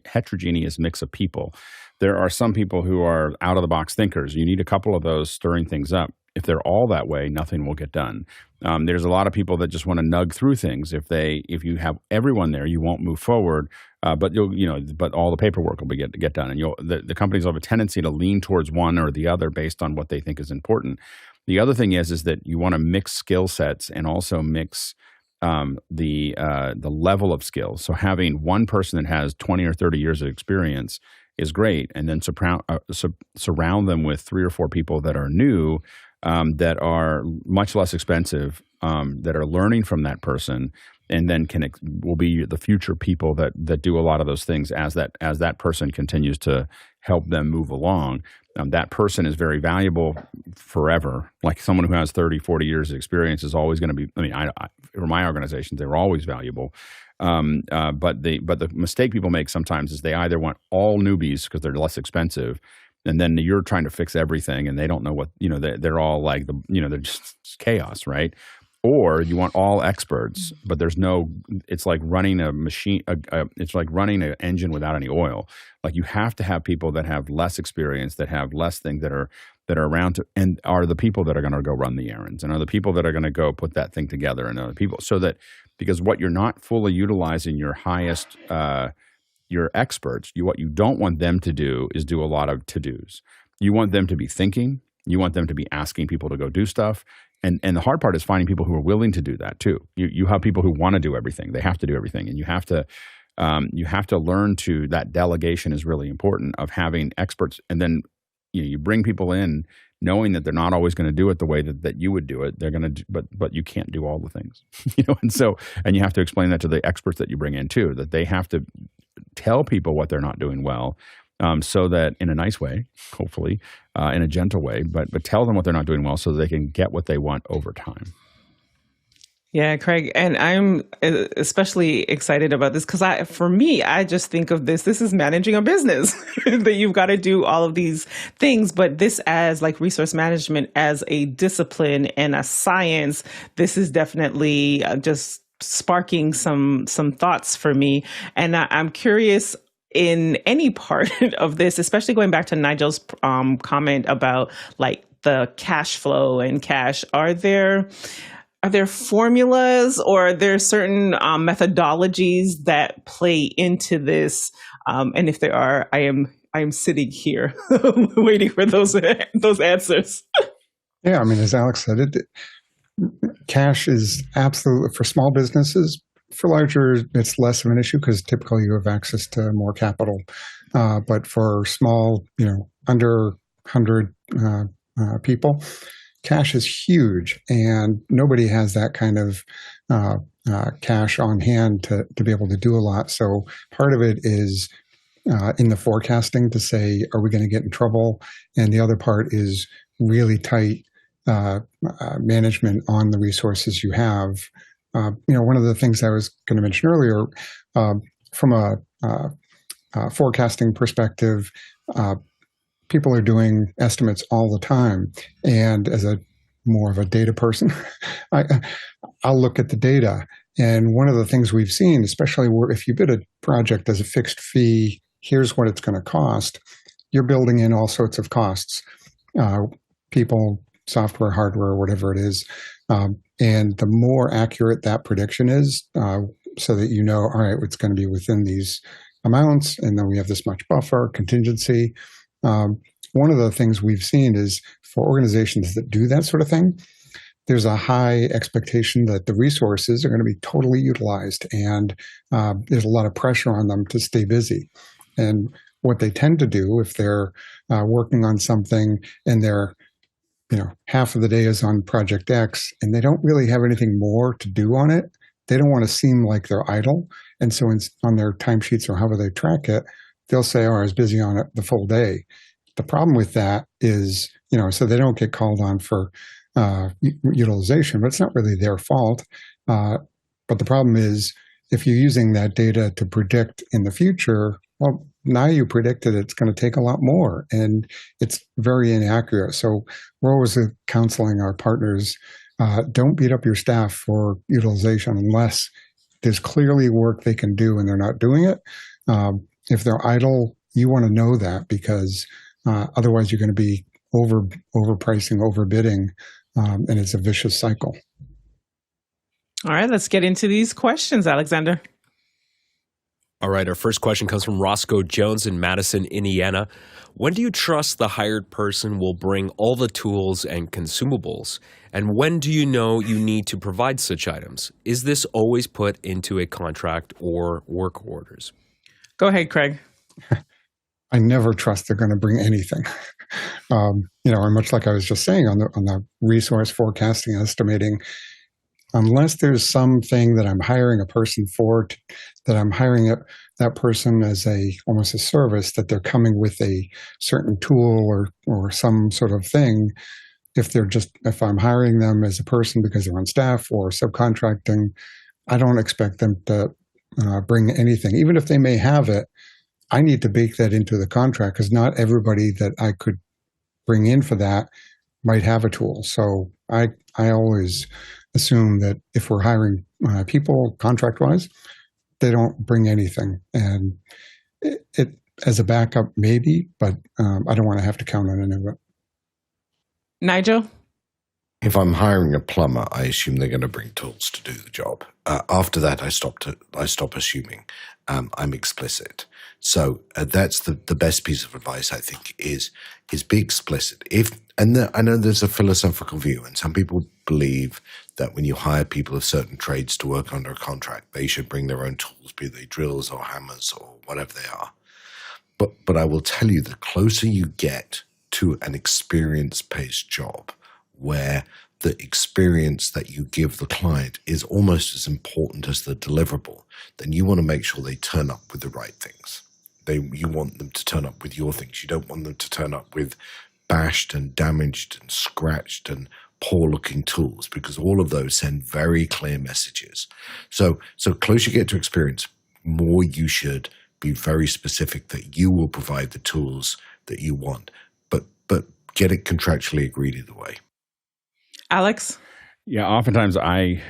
heterogeneous mix of people. There are some people who are out-of-the-box thinkers. You need a couple of those stirring things up. If they're all that way, nothing will get done. There's a lot of people that just want to nug through things. If you have everyone there, you won't move forward. But all the paperwork will get done, and the companies will have a tendency to lean towards one or the other based on what they think is important. The other thing is that you want to mix skill sets and also mix the level of skills. So having one person that has 20 or 30 years of experience is great, and then surround them with 3 or 4 people that are new, that are much less expensive, that are learning from that person, and then will be the future people that do a lot of those things as that person continues to help them move along. That person is very valuable forever. Like someone who has 30, 40 years of experience is always going to be, for my organizations, they're always valuable. But the mistake people make sometimes is they either want all newbies because they're less expensive, and then you're trying to fix everything and they don't know what, they're all like they're just chaos, right? Or you want all experts, but it's like running a machine, it's like running an engine without any oil. Like you have to have people that have less experience, that have less things that are around and are the people that are going to go run the errands and are the people that are going to go put that thing together and other people. So that, because what you're not fully utilizing your highest, your experts, what you don't want them to do is do a lot of to-dos. You want them to be thinking. You want them to be asking people to go do stuff. And the hard part is finding people who are willing to do that too. You have people who want to do everything. They have to do everything. And you have to learn to, that delegation is really important, of having experts. And then you bring people in knowing that they're not always going to do it the way that you would do it. They're going to, but you can't do all the things, and you have to explain that to the experts that you bring in too, that they have to tell people what they're not doing well. So that in a nice way, hopefully, in a gentle way, but tell them what they're not doing well so they can get what they want over time. Yeah, Craig, and I'm especially excited about this because for me, I just think of this is managing a business that you've got to do all of these things, but this as like resource management as a discipline and a science, this is definitely just sparking some thoughts for me. And I'm curious, in any part of this, especially going back to Nigel's comment about like the cash flow and cash, are there formulas or are there certain methodologies that play into this? And if there are, I am sitting here waiting for those answers. Yeah, as Alex said, cash is absolutely, for small businesses. For larger, it's less of an issue because typically you have access to more capital. but for small, under 100 people, cash is huge, and nobody has that kind of cash on hand to be able to do a lot. So part of it is in the forecasting to say, are we going to get in trouble? And the other part is really tight management on the resources you have. One of the things I was going to mention earlier, from a forecasting perspective, people are doing estimates all the time. And as more of a data person, I'll look at the data. And one of the things we've seen, especially if you bid a project as a fixed fee, here's what it's going to cost, you're building in all sorts of costs, people, software, hardware, whatever it is. And the more accurate that prediction is, so that all right, it's going to be within these amounts, and then we have this much buffer, contingency. One of the things we've seen is for organizations that do that sort of thing, there's a high expectation that the resources are going to be totally utilized, and there's a lot of pressure on them to stay busy. And what they tend to do if they're working on something and they're half of the day is on project X and they don't really have anything more to do on it, they don't want to seem like they're idle. And so on their timesheets or however they track it, they'll say, I was busy on it the full day. The problem with that is, so they don't get called on for utilization, but it's not really their fault. But the problem is, if you're using that data to predict in the future, well, now you predicted it's going to take a lot more, and it's very inaccurate. So we're always counseling our partners, don't beat up your staff for utilization unless there's clearly work they can do and they're not doing it. If they're idle, you want to know that, because otherwise you're going to be overpricing, overbidding, and it's a vicious cycle. All right, let's get into these questions, Alexander. All right, our first question comes from Roscoe Jones in Madison, Indiana. When do you trust the hired person will bring all the tools and consumables? And when do you know you need to provide such items? Is this always put into a contract or work orders? Go ahead, Craig. I never trust they're going to bring anything. And much like I was just saying on the resource forecasting and estimating, unless there's something that I'm hiring a person for, that I'm hiring that person as almost a service, that they're coming with a certain tool or some sort of thing. If I'm hiring them as a person because they're on staff or subcontracting, I don't expect them to bring anything. Even if they may have it, I need to bake that into the contract, because not everybody that I could bring in for that might have a tool. So I always assume that if we're hiring people contract-wise, they don't bring anything. And it as a backup, maybe, but I don't want to have to count on any of it. Nigel? If I'm hiring a plumber, I assume they're going to bring tools to do the job. After that, I stop assuming. I'm explicit. So that's the best piece of advice, I think, is be explicit. I know there's a philosophical view, and some people believe that when you hire people of certain trades to work under a contract, they should bring their own tools, be they drills or hammers or whatever they are. But I will tell you, the closer you get to an experience-based job, where the experience that you give the client is almost as important as the deliverable, then you want to make sure they turn up with the right things. You want them to turn up with your things. You don't want them to turn up with bashed and damaged and scratched and poor-looking tools, because all of those send very clear messages. So closer you get to experience, more you should be very specific that you will provide the tools that you want, but get it contractually agreed either way. Alex? Yeah, oftentimes I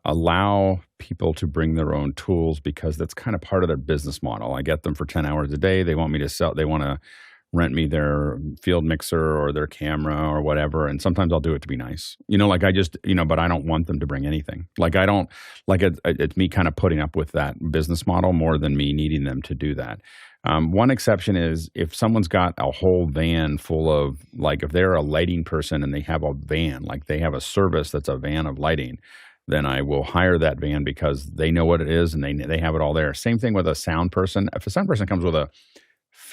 allow people to bring their own tools because that's kind of part of their business model. I get them for 10 hours a day. They want me to sell. They want to rent me their field mixer or their camera or whatever. And sometimes I'll do it to be nice, like I just, but I don't want them to bring anything. Like I don't, like it's me kind of putting up with that business model more than me needing them to do that. One exception is if someone's got a whole van full of, like if they're a lighting person and they have a van, like they have a service that's a van of lighting, then I will hire that van because they know what it is and they have it all there. Same thing with a sound person. If a sound person comes with a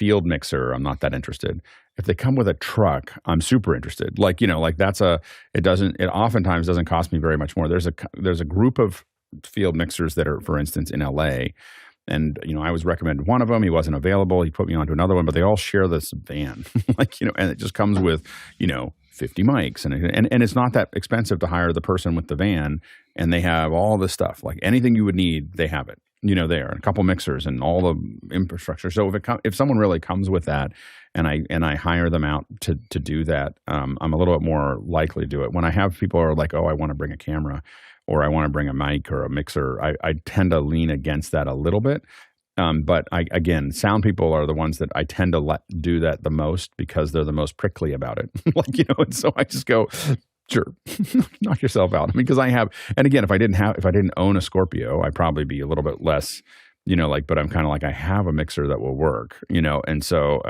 field mixer, I'm not that interested. If they come with a truck, I'm super interested. Like, it oftentimes doesn't cost me very much more. There's a group of field mixers that are, for instance, in LA. And, I was recommended one of them. He wasn't available. He put me onto another one, but they all share this van. And it just comes with, 50 mics. And it's not that expensive to hire the person with the van. And they have all this stuff. Like anything you would need, they have it, there. A couple mixers and all the infrastructure. So if someone really comes with that and I hire them out to do that, I'm a little bit more likely to do it. When I have people who are like, oh, I want to bring a camera, or I want to bring a mic or a mixer, I tend to lean against that a little bit. But again, sound people are the ones that I tend to let do that the most because they're the most prickly about it. And so I just go, sure, knock yourself out. Because I have, and again, if I didn't own a Scorpio, I'd probably be a little bit less, but I'm kind of like, I have a mixer that will work, and so,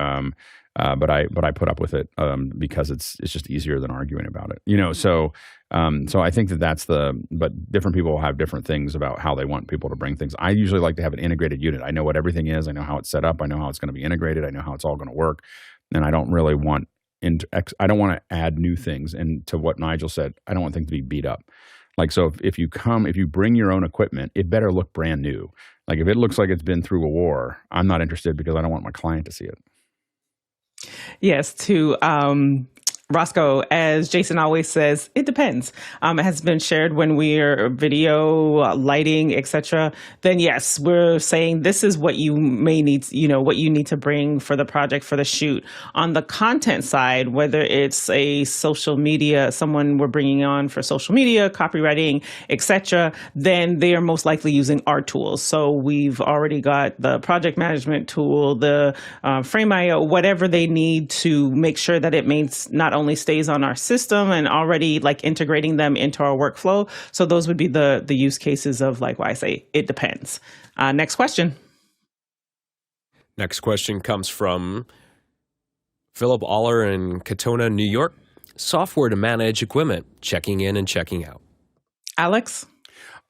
but I put up with it because it's just easier than arguing about it, So I think but different people have different things about how they want people to bring things. I usually like to have an integrated unit. I know what everything is. I know how it's set up. I know how it's going to be integrated. I know how it's all going to work, and I don't really want I don't want to add new things. And to what Nigel said, I don't want things to be beat up. Like, so if you bring your own equipment, it better look brand new. Like if it looks like it's been through a war, I'm not interested because I don't want my client to see it. Yes, to Roscoe, as Jason always says, it depends. It has been shared when we're video, lighting, etc. Then yes, we're saying this is what you may need, what you need to bring for the project, for the shoot. On the content side, whether it's a social media, someone we're bringing on for social media, copywriting, etc., then they are most likely using our tools. So we've already got the project management tool, the Frame.io, whatever they need to make sure that it not only stays on our system and already like integrating them into our workflow. So those would be the use cases of like why I say it depends. Next question. Next question comes from Philip Aller in Katona, New York. Software to manage equipment, checking in and checking out. Alex?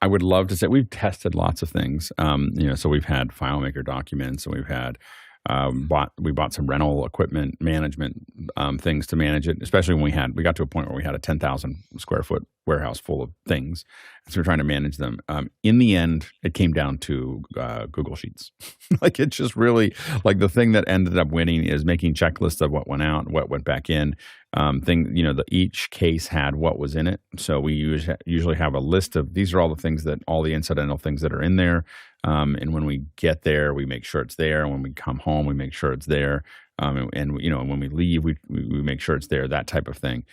I would love to say we've tested lots of things. So we've had FileMaker documents, and we've had we bought some rental equipment management things to manage it, especially when we got to a point where we had a 10,000 square foot warehouse full of things. So we're trying to manage them. In the end, it came down to Google Sheets. Like it's just really like the thing that ended up winning is making checklists of what went out and what went back in. Each case had what was in it. So we usually have a list of these are all the things all the incidental things that are in there. And when we get there, we make sure it's there. And when we come home, we make sure it's there. And when we leave, we make sure it's there, that type of thing.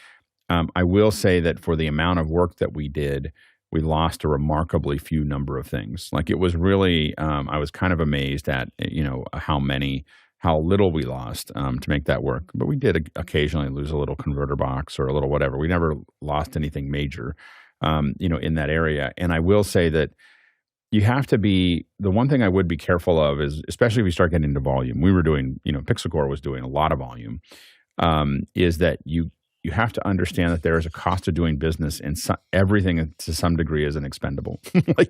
I will say that for the amount of work that we did, we lost a remarkably few number of things. Like it was really, I was kind of amazed at, how little we lost to make that work. But we did occasionally lose a little converter box or a little whatever. We never lost anything major, in that area. And I will say that you have to be, the one thing I would be careful of is, especially if you start getting into volume, we were doing, Pixelcore was doing a lot of volume, is that you have to understand that there is a cost of doing business, and everything to some degree is an expendable. I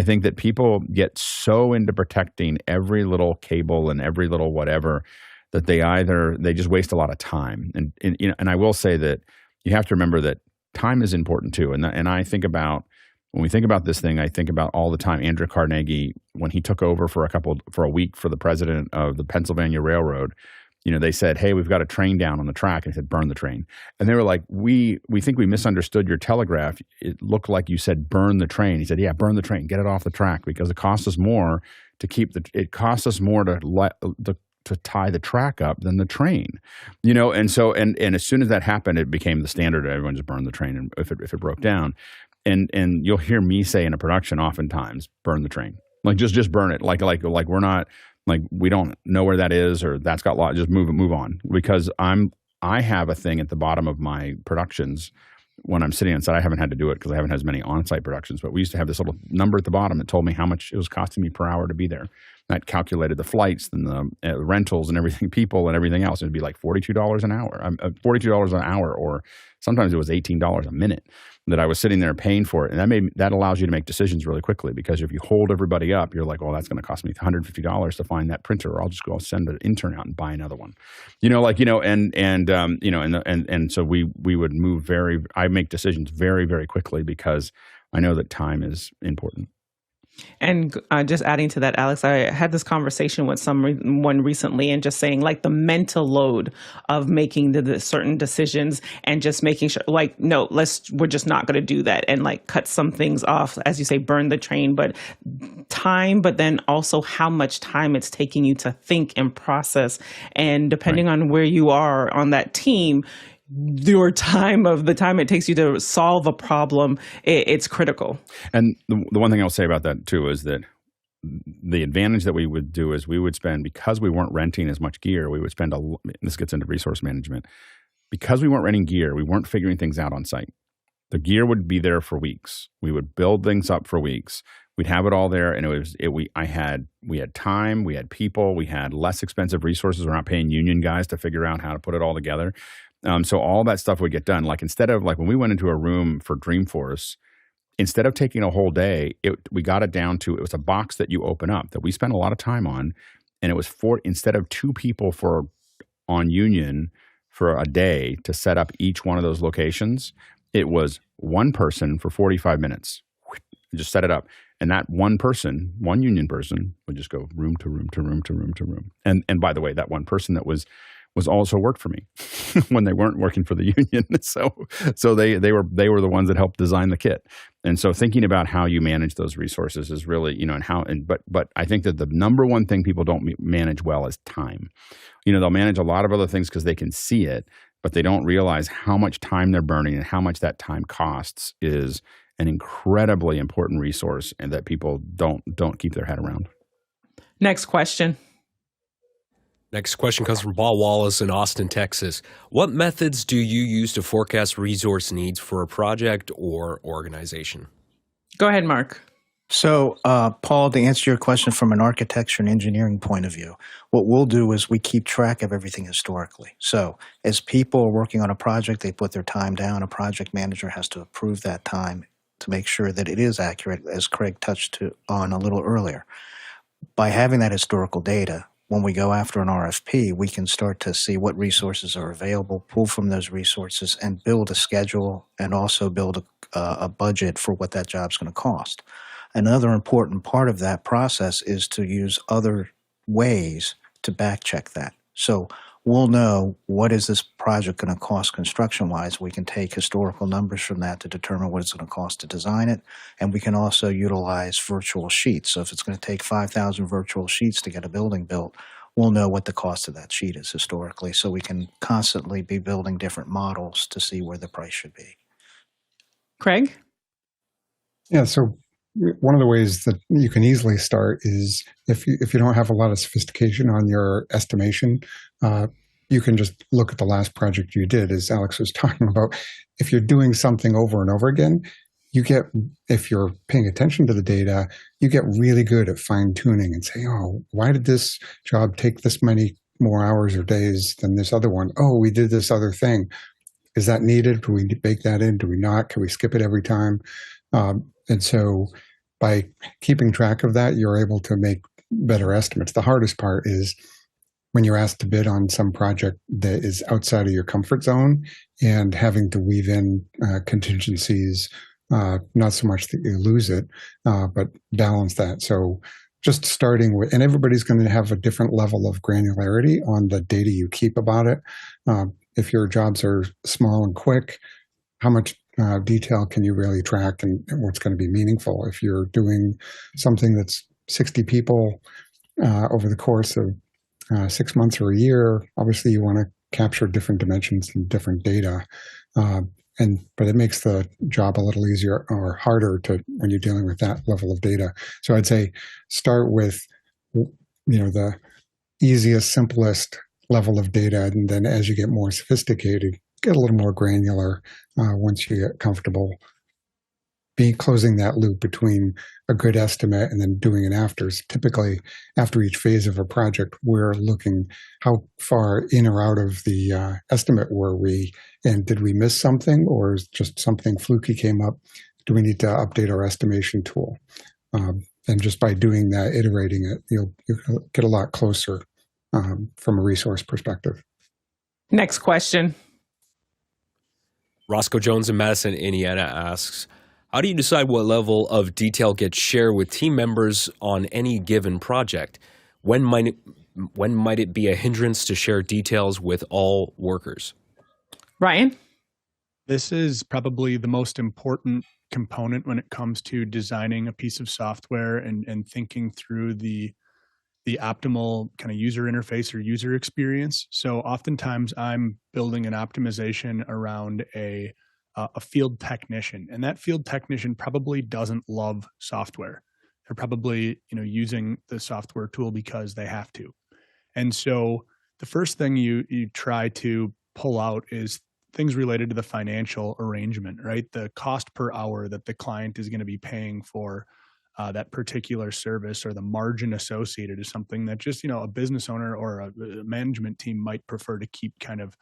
think that people get so into protecting every little cable and every little whatever that they just waste a lot of time. And I will say that you have to remember that time is important too. And I think about, when we think about this thing, I think about all the time Andrew Carnegie, when he took over for a week for the president of the Pennsylvania Railroad, they said, hey, we've got a train down on the track. And he said, burn the train. And they were like, we think we misunderstood your telegraph. It looked like you said, burn the train. He said, yeah, burn the train, get it off the track, because it costs us more to tie the track up than the train, And so, and as soon as that happened, it became the standard. Everyone just burned the train. And if it broke down, and you'll hear me say in a production oftentimes, burn the train, like just burn it. Like we're not, like we don't know where that is, or that's got lot. Just move on, because I have a thing at the bottom of my productions when I'm sitting on set. I haven't had to do it because I haven't had as many on-site productions, but we used to have this little number at the bottom that told me how much it was costing me per hour to be there. That calculated the flights and the rentals and everything, people and everything else. It'd be like $42 an hour, $42 an hour, or sometimes it was $18 a minute. that I was sitting there paying for it. And that allows you to make decisions really quickly, because if you hold everybody up, you're like, well, that's going to cost me $150 to find that printer, or I'll just go send an intern out and buy another one. And so we would move I make decisions very, very quickly because I know that time is important. And just adding to that, Alex, I had this conversation with someone recently, and just saying, like, the mental load of making the certain decisions and just making sure, like, no, we're just not going to do that, and like cut some things off, as you say, burn the train, but then also how much time it's taking you to think and process. And depending on where you are on that team, the time it takes you to solve a problem, it's critical. And the one thing I'll say about that too is that the advantage that we would do is we would spend, because we weren't renting as much gear, we would spend this gets into resource management. Because we weren't renting gear, we weren't figuring things out on site. The gear would be there for weeks. We would build things up for weeks. We'd have it all there, and we had time, we had people, we had less expensive resources. We're not paying union guys to figure out how to put it all together. So all that stuff would get done. Like, instead of, like, when we went into a room for Dreamforce, instead of taking a whole day, we got it down to, it was a box that you open up that we spent a lot of time on. And it was instead of 2 people on union for a day to set up each one of those locations, it was 1 person for 45 minutes. Just set it up. And that one union person would just go room to room to room to room to room. And by the way, that one person that was also worked for me when they weren't working for the union. So they were the ones that helped design the kit. And so thinking about how you manage those resources is really, but I think that the number one thing people don't manage well is time. They'll manage a lot of other things because they can see it, but they don't realize how much time they're burning and how much that time costs is an incredibly important resource, and that people don't keep their head around. Next question. Next question comes from Paul Wallace in Austin, Texas. What methods do you use to forecast resource needs for a project or organization? Go ahead, Mark. So, Paul, to answer your question from an architecture and engineering point of view, what we'll do is we keep track of everything historically. So as people are working on a project, they put their time down. A project manager has to approve that time to make sure that it is accurate, as Craig touched on a little earlier. By having that historical data, when we go after an RFP, we can start to see what resources are available, pull from those resources, and build a schedule, and also build a budget for what that job's going to cost. Another important part of that process is to use other ways to back check that. So we'll know, what is this project going to cost construction-wise? We can take historical numbers from that to determine what it's going to cost to design it. And we can also utilize virtual sheets. So if it's going to take 5,000 virtual sheets to get a building built, we'll know what the cost of that sheet is historically. So we can constantly be building different models to see where the price should be. Craig? Yeah, so one of the ways that you can easily start is if you don't have a lot of sophistication on your estimation, you can just look at the last project you did, as Alex was talking about. If you're doing something over and over again, if you're paying attention to the data, you get really good at fine tuning and say, oh, why did this job take this many more hours or days than this other one? Oh, we did this other thing. Is that needed? Do we bake that in? Do we not? Can we skip it every time? And so by keeping track of that, you're able to make better estimates. The hardest part is when you're asked to bid on some project that is outside of your comfort zone and having to weave in contingencies, not so much that you lose it, but balance that. So just starting with, and everybody's going to have a different level of granularity on the data you keep about it. If your jobs are small and quick, how much detail can you really track, and what's going to be meaningful? If you're doing something that's 60 people over the course of 6 months or a year, obviously you want to capture different dimensions and different data. But it makes the job a little easier or harder when you're dealing with that level of data. So I'd say start with the easiest, simplest level of data, and then as you get more sophisticated, get a little more granular once you get comfortable closing that loop between a good estimate and then doing an after. So typically, after each phase of a project, we're looking how far in or out of the estimate were we, and did we miss something, or is just something fluky came up? Do we need to update our estimation tool? And just by doing that, iterating it, you'll get a lot closer from a resource perspective. Next question. Roscoe Jones in Madison, Indiana asks, how do you decide what level of detail gets shared with team members on any given project? When might it be a hindrance to share details with all workers? Ryan? This is probably the most important component when it comes to designing a piece of software and thinking through the optimal kind of user interface or user experience. So oftentimes I'm building an optimization around a field technician, and that field technician probably doesn't love software. They're probably, using the software tool because they have to. And so the first thing you try to pull out is things related to the financial arrangement, right? The cost per hour that the client is going to be paying for that particular service, or the margin associated, is something that just, a business owner or a management team might prefer to keep kind of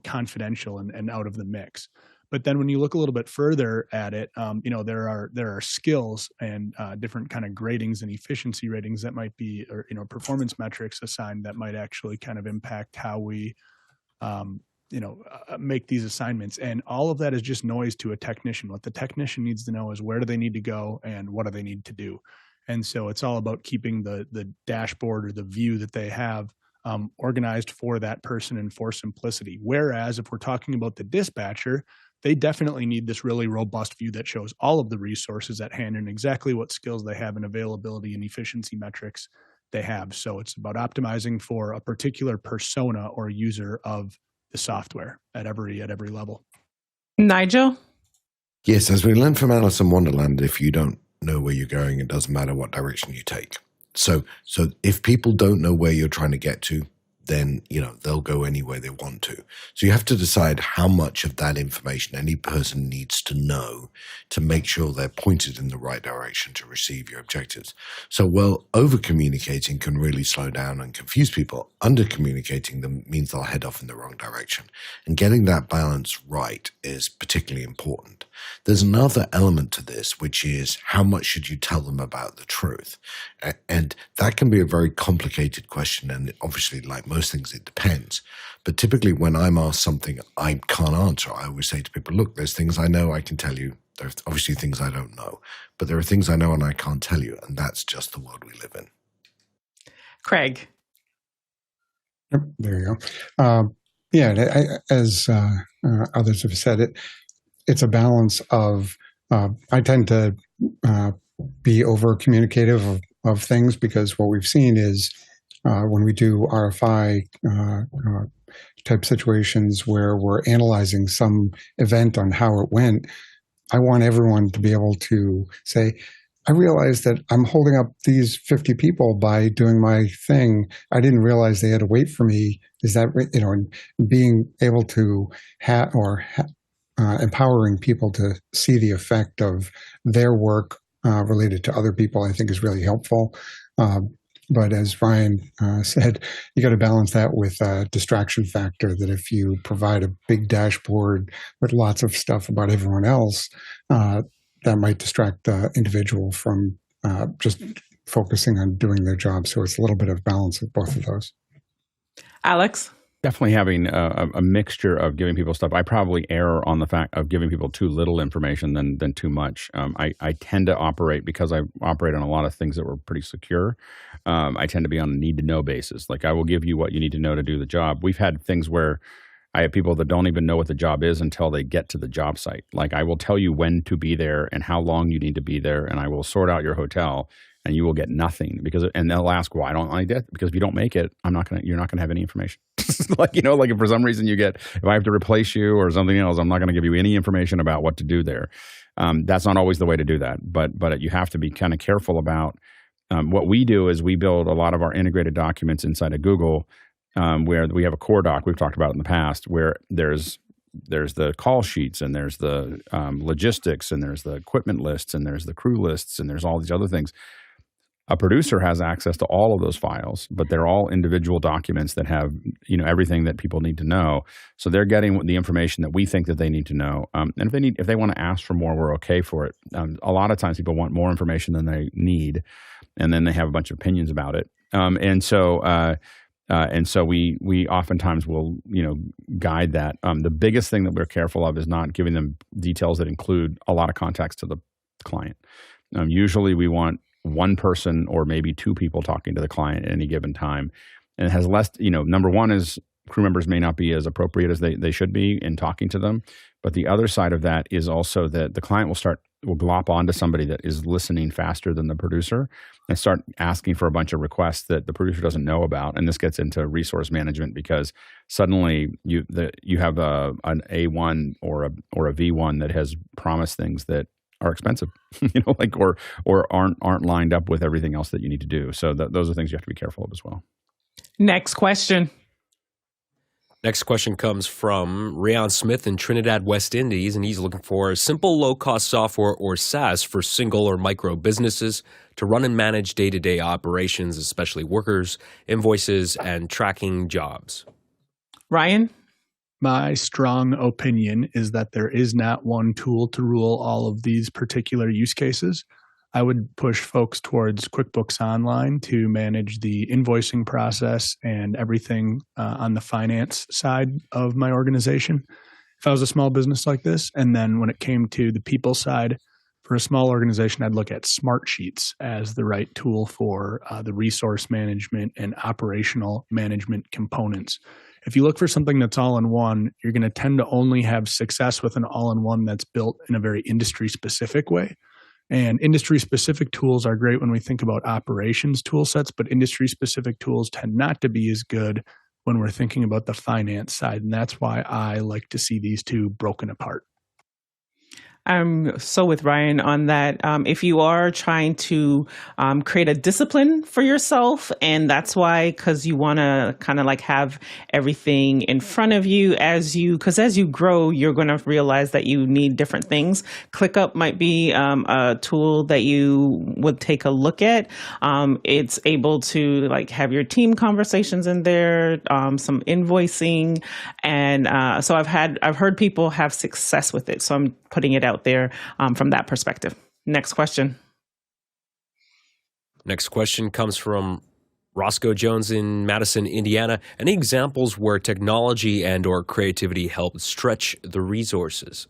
confidential and out of the mix. But then when you look a little bit further at it, there are skills and different kind of gradings and efficiency ratings that might be, or, performance metrics assigned that might actually kind of impact how we, make these assignments. And all of that is just noise to a technician. What the technician needs to know is where do they need to go and what do they need to do. And so it's all about keeping the dashboard or the view that they have organized for that person and for simplicity. Whereas if we're talking about the dispatcher, they definitely need this really robust view that shows all of the resources at hand and exactly what skills they have and availability and efficiency metrics they have. So it's about optimizing for a particular persona or user of the software at every level. Nigel? Yes, as we learned from Alice in Wonderland, if you don't know where you're going, it doesn't matter what direction you take. So if people don't know where you're trying to get to, then, they'll go anywhere they want to. So you have to decide how much of that information any person needs to know to make sure they're pointed in the right direction to receive your objectives. So, over-communicating can really slow down and confuse people. Under-communicating them means they'll head off in the wrong direction. And getting that balance right is particularly important. There's another element to this, which is how much should you tell them about the truth? And that can be a very complicated question, and obviously, like most things, it depends. But typically when I'm asked something I can't answer, I always say to people, look, there's things I know I can tell you. There's obviously things I don't know. But there are things I know and I can't tell you, and that's just the world we live in. Craig? Yep, there you go. As others have said, it's a balance of, I tend to be over-communicative of things, because what we've seen is when we do RFI type situations where we're analyzing some event on how it went, I want everyone to be able to say, I realized that I'm holding up these 50 people by doing my thing. I didn't realize they had to wait for me. Is that, and being able to empowering people to see the effect of their work related to other people, I think is really helpful. But as Ryan said, you got to balance that with a distraction factor, that if you provide a big dashboard with lots of stuff about everyone else, that might distract the individual from just focusing on doing their job. So it's a little bit of balance of both of those. Alex? Definitely having a mixture of giving people stuff. I probably err on the fact of giving people too little information than too much. I tend to operate, because I operate on a lot of things that were pretty secure. I tend to be on a need-to-know basis. Like, I will give you what you need to know to do the job. We've had things where I have people that don't even know what the job is until they get to the job site. Like, I will tell you when to be there and how long you need to be there, and I will sort out your hotel, and you will get nothing, and they'll ask, why don't I get? Because if you don't make it, you're not gonna have any information. like if for some reason if I have to replace you or something else, I'm not going to give you any information about what to do there. That's not always the way to do that, but you have to be kind of careful about what we do. Is we build a lot of our integrated documents inside of Google, where we have a core doc we've talked about in the past, where there's there's the call sheets, and there's the logistics, and there's the equipment lists, and there's the crew lists, and there's all these other things. A producer has access to all of those files, but they're all individual documents that have, everything that people need to know. So they're getting the information that we think that they need to know. And if they want to ask for more, we're okay for it. A lot of times people want more information than they need, and then they have a bunch of opinions about it. And so we oftentimes will, guide that. The biggest thing that we're careful of is not giving them details that include a lot of context to the client. Usually we want one person or maybe two people talking to the client at any given time. And it has less, number one is crew members may not be as appropriate as they should be in talking to them. But the other side of that is also that the client will glop onto somebody that is listening faster than the producer and start asking for a bunch of requests that the producer doesn't know about. And this gets into resource management because suddenly you have an A1 or a V1 that has promised things that are expensive, or aren't lined up with everything else that you need to do. So those are things you have to be careful of as well. Next question. Next question comes from Rayon Smith in Trinidad, West Indies, and he's looking for simple, low-cost software or SaaS for single or micro businesses to run and manage day-to-day operations, especially workers, invoices, and tracking jobs. Ryan? My strong opinion is that there is not one tool to rule all of these particular use cases. I would push folks towards QuickBooks Online to manage the invoicing process and everything on the finance side of my organization. If I was a small business like this, and then when it came to the people side, for a small organization, I'd look at Smartsheets as the right tool for the resource management and operational management components. If you look for something that's all-in-one, you're going to tend to only have success with an all-in-one that's built in a very industry-specific way. And industry-specific tools are great when we think about operations tool sets, but industry-specific tools tend not to be as good when we're thinking about the finance side. And that's why I like to see these two broken apart. I'm so with Ryan on that. If you are trying to create a discipline for yourself, and that's why, because you want to kind of like have everything in front of you because as you grow, you're going to realize that you need different things. ClickUp might be a tool that you would take a look at. It's able to like have your team conversations in there, some invoicing, and so I've heard people have success with it. So I'm putting it out there from that perspective. Next question. Next question comes from Roscoe Jones in Madison, Indiana. Any examples where technology and or creativity helped stretch the resources?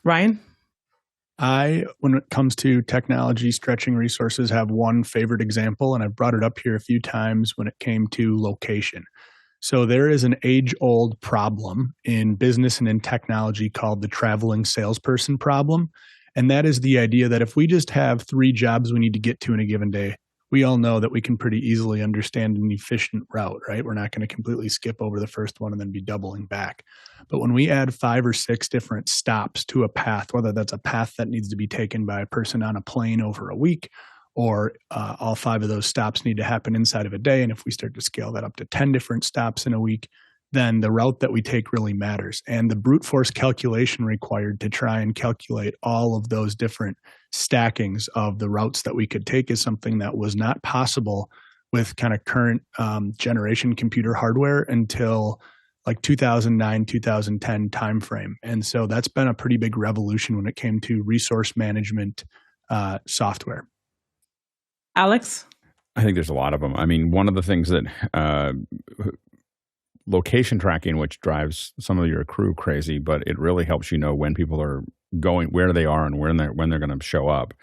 Ryan? When it comes to technology stretching resources, have one favorite example, and I've brought it up here a few times when it came to location. So there is an age-old problem in business and in technology called the traveling salesperson problem. And that is the idea that if we just have 3 jobs we need to get to in a given day, we all know that we can pretty easily understand an efficient route, right? We're not going to completely skip over the first one and then be doubling back. But when we add 5 or 6 different stops to a path, whether that's a path that needs to be taken by a person on a plane over a week, or all 5 of those stops need to happen inside of a day. And if we start to scale that up to 10 different stops in a week, then the route that we take really matters. And the brute force calculation required to try and calculate all of those different stackings of the routes that we could take is something that was not possible with kind of current generation computer hardware until like 2009, 2010 timeframe. And so that's been a pretty big revolution when it came to resource management software. Alex? I think there's a lot of them. I mean, one of the things that location tracking, which drives some of your crew crazy, but it really helps you know when people are going, where they are, and when they're going to show up.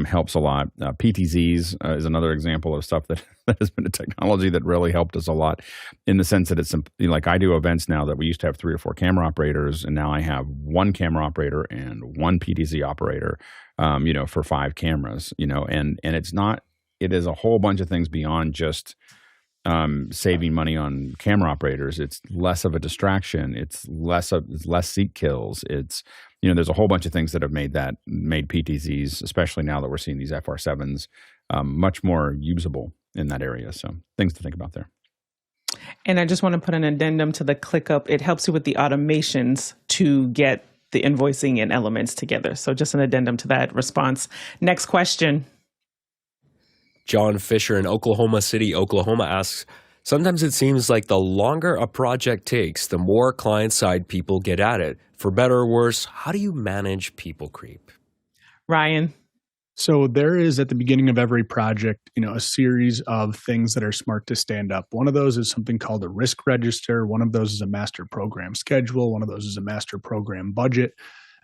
Helps a lot. PTZs is another example of stuff that has been a technology that really helped us a lot in the sense that it's like I do events now that we used to have 3 or 4 camera operators, and now I have 1 camera operator and 1 PTZ operator, for 5 cameras, and it is a whole bunch of things beyond just saving money on camera operators. It's less of a distraction. It's less seat kills. It's, there's a whole bunch of things that have made PTZs, especially now that we're seeing these FR7s, much more usable in that area. So things to think about there. And I just want to put an addendum to the ClickUp. It helps you with the automations to get the invoicing and elements together. So just an addendum to that response. Next question. John Fisher in Oklahoma City, Oklahoma asks, sometimes it seems like the longer a project takes, the more client-side people get at it. For better or worse, how do you manage people creep? Ryan. So there is at the beginning of every project, a series of things that are smart to stand up. One of those is something called a risk register. One of those is a master program schedule. One of those is a master program budget.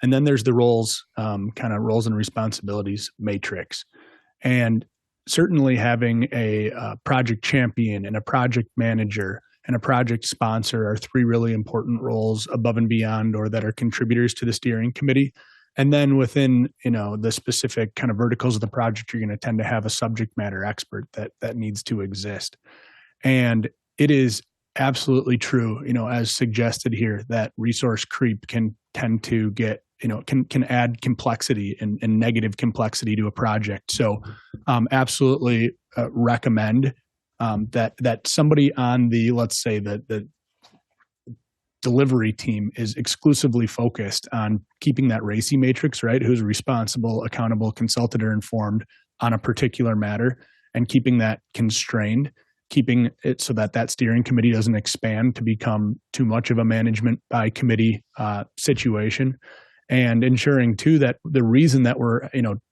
And then there's the roles and responsibilities matrix. And certainly having a project champion and a project manager and a project sponsor are three really important roles above and beyond, or that are contributors to the steering committee. And then within, the specific kind of verticals of the project, you're going to tend to have a subject matter expert that needs to exist. And it is absolutely true, as suggested here, that resource creep can tend to get, can add complexity and negative complexity to a project. So absolutely recommend that somebody on the, let's say, the delivery team is exclusively focused on keeping that RACI matrix, right? Who's responsible, accountable, consulted, or informed on a particular matter, and keeping that constrained, keeping it so that steering committee doesn't expand to become too much of a management by committee situation, and ensuring too that the reason that we're,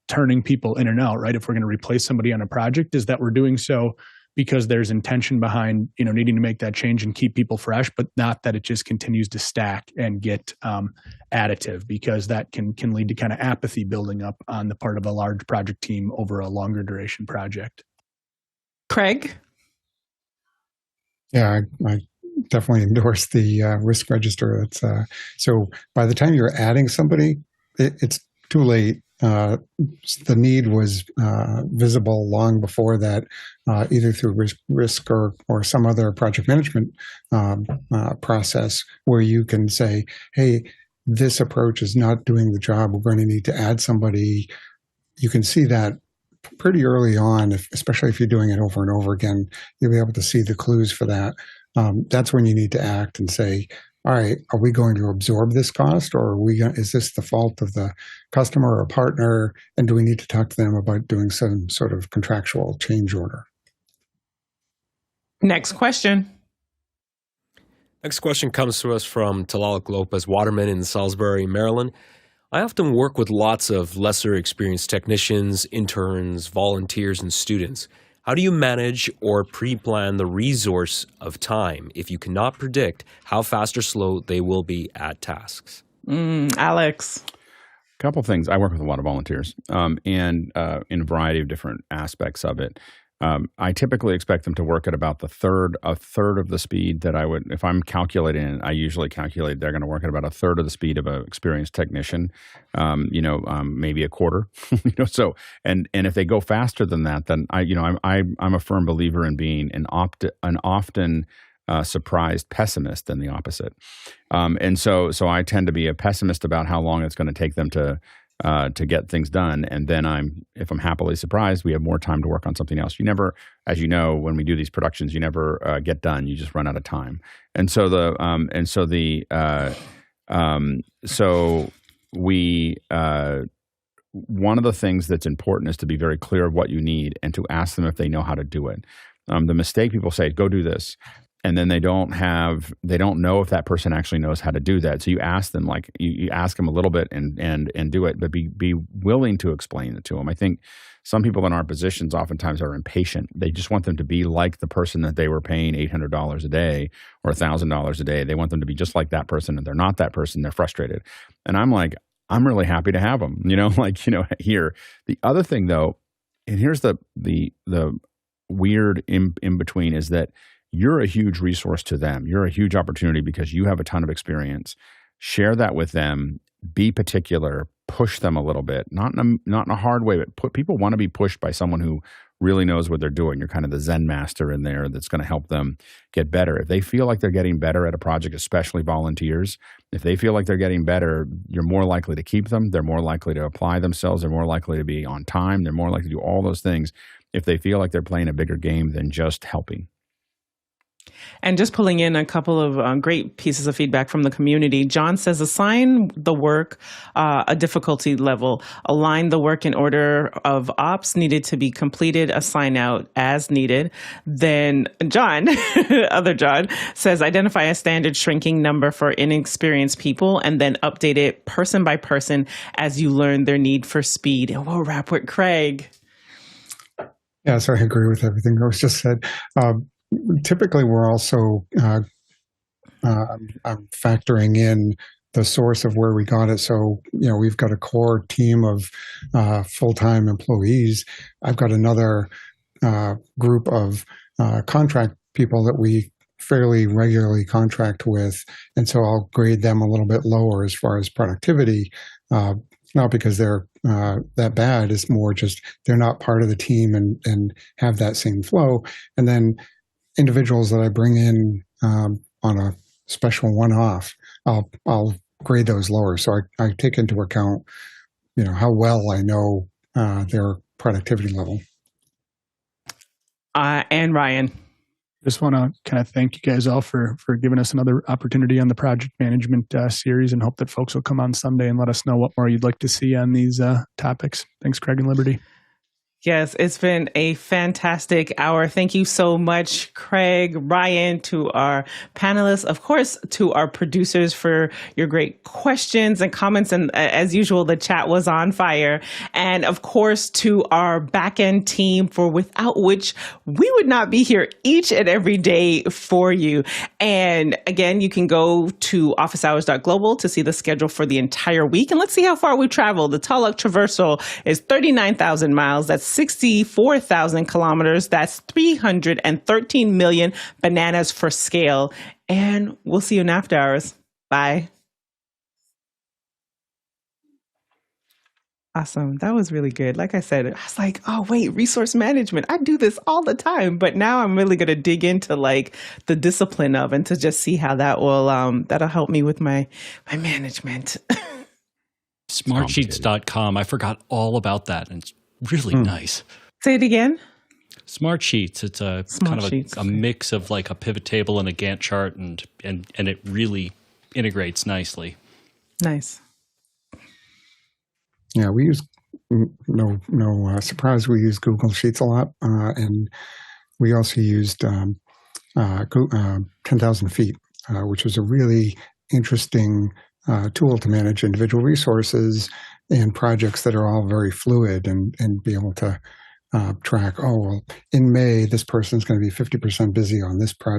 turning people in and out, right? If we're going to replace somebody on a project, is that we're doing so because there's intention behind, needing to make that change and keep people fresh, but not that it just continues to stack and get additive, because that can lead to kind of apathy building up on the part of a large project team over a longer duration project. Craig? Yeah, I definitely endorse the risk register. It's so by the time you're adding somebody, it's too late. The need was visible long before that, either through risk or some other project management process, where you can say, hey, this approach is not doing the job. We're going to need to add somebody. You can see that pretty early on, especially if you're doing it over and over again. You'll be able to see the clues for that. That's when you need to act and say, all right, are we going to absorb this cost, or is this the fault of the customer or partner? And do we need to talk to them about doing some sort of contractual change order? Next question. Next question comes to us from Talalik Lopez Waterman in Salisbury, Maryland. I often work with lots of lesser experienced technicians, interns, volunteers, and students. How do you manage or pre-plan the resource of time if you cannot predict how fast or slow they will be at tasks? Alex. A couple of things. I work with a lot of volunteers and in a variety of different aspects of it. I typically expect them to work at about a third of the speed that I would, if I'm calculating, I usually calculate they're going to work at about a third of the speed of an experienced technician, maybe a quarter, so, and if they go faster than that, then I'm a firm believer in being an often surprised pessimist than the opposite. And so I tend to be a pessimist about how long it's going to take them to get things done. And then if I'm happily surprised, we have more time to work on something else. You never, as you know, when we do these productions, you never get done. You just run out of time. And so one of the things that's important is to be very clear of what you need and to ask them if they know how to do it. The mistake people say, go do this. And then they don't know if that person actually knows how to do that. So you ask them, you ask them a little bit and do it, but be willing to explain it to them. I think some people in our positions oftentimes are impatient. They just want them to be like the person that they were paying $800 a day or $1,000 a day. They want them to be just like that person, and they're not that person. They're frustrated. And I'm like, I'm really happy to have them, here. The other thing though, and here's the weird in between, is that you're a huge resource to them. You're a huge opportunity because you have a ton of experience. Share that with them. Be particular. Push them a little bit. Not in a hard way, but people want to be pushed by someone who really knows what they're doing. You're kind of the Zen master in there that's going to help them get better. If they feel like they're getting better at a project, especially volunteers, if they feel like they're getting better, you're more likely to keep them. They're more likely to apply themselves. They're more likely to be on time. They're more likely to do all those things if they feel like they're playing a bigger game than just helping. And just pulling in a couple of great pieces of feedback from the community. John says, assign the work a difficulty level. Align the work in order of ops needed to be completed. Assign out as needed. Then John, other John, says, identify a standard shrinking number for inexperienced people and then update it person by person as you learn their need for speed. And we'll wrap with Craig. Yeah, so I agree with everything that was just said. Typically, we're also factoring in the source of where we got it. So, we've got a core team of full-time employees. I've got another group of contract people that we fairly regularly contract with. And so I'll grade them a little bit lower as far as productivity, not because they're that bad. It's more just they're not part of the team and have that same flow. And then individuals that I bring in on a special one-off, I'll grade those lower. So I take into account, how well I know their productivity level. And Ryan. Just want to kind of thank you guys all for giving us another opportunity on the project management series, and hope that folks will come on Sunday and let us know what more you'd like to see on these topics. Thanks, Craig and Liberty. Yes, it's been a fantastic hour. Thank you so much, Craig, Ryan, to our panelists, of course, to our producers for your great questions and comments. And as usual, the chat was on fire. And of course, to our back-end team, for without which we would not be here each and every day for you. And again, you can go to officehours.global to see the schedule for the entire week. And let's see how far we traveled. The Taluk Traversal is 39,000 miles. That's 64,000 kilometers. That's 313 million bananas for scale. And we'll see you in after hours. Bye. Awesome. That was really good. Like I said, I was like, oh, wait, resource management. I do this all the time. But now I'm really going to dig into like the discipline of and to just see how that will, that'll help me with my management. Smartsheets.com. I forgot all about that. And it's really nice. Say it again. Smartsheets. It's a kind of a mix of like a pivot table and a Gantt chart, and it really integrates nicely. Nice. Yeah, we use no surprise. We use Google Sheets a lot, and we also used 10,000 Feet, which was a really interesting tool to manage individual resources and projects that are all very fluid, and be able to track, in May, this person's going to be 50% busy on this project.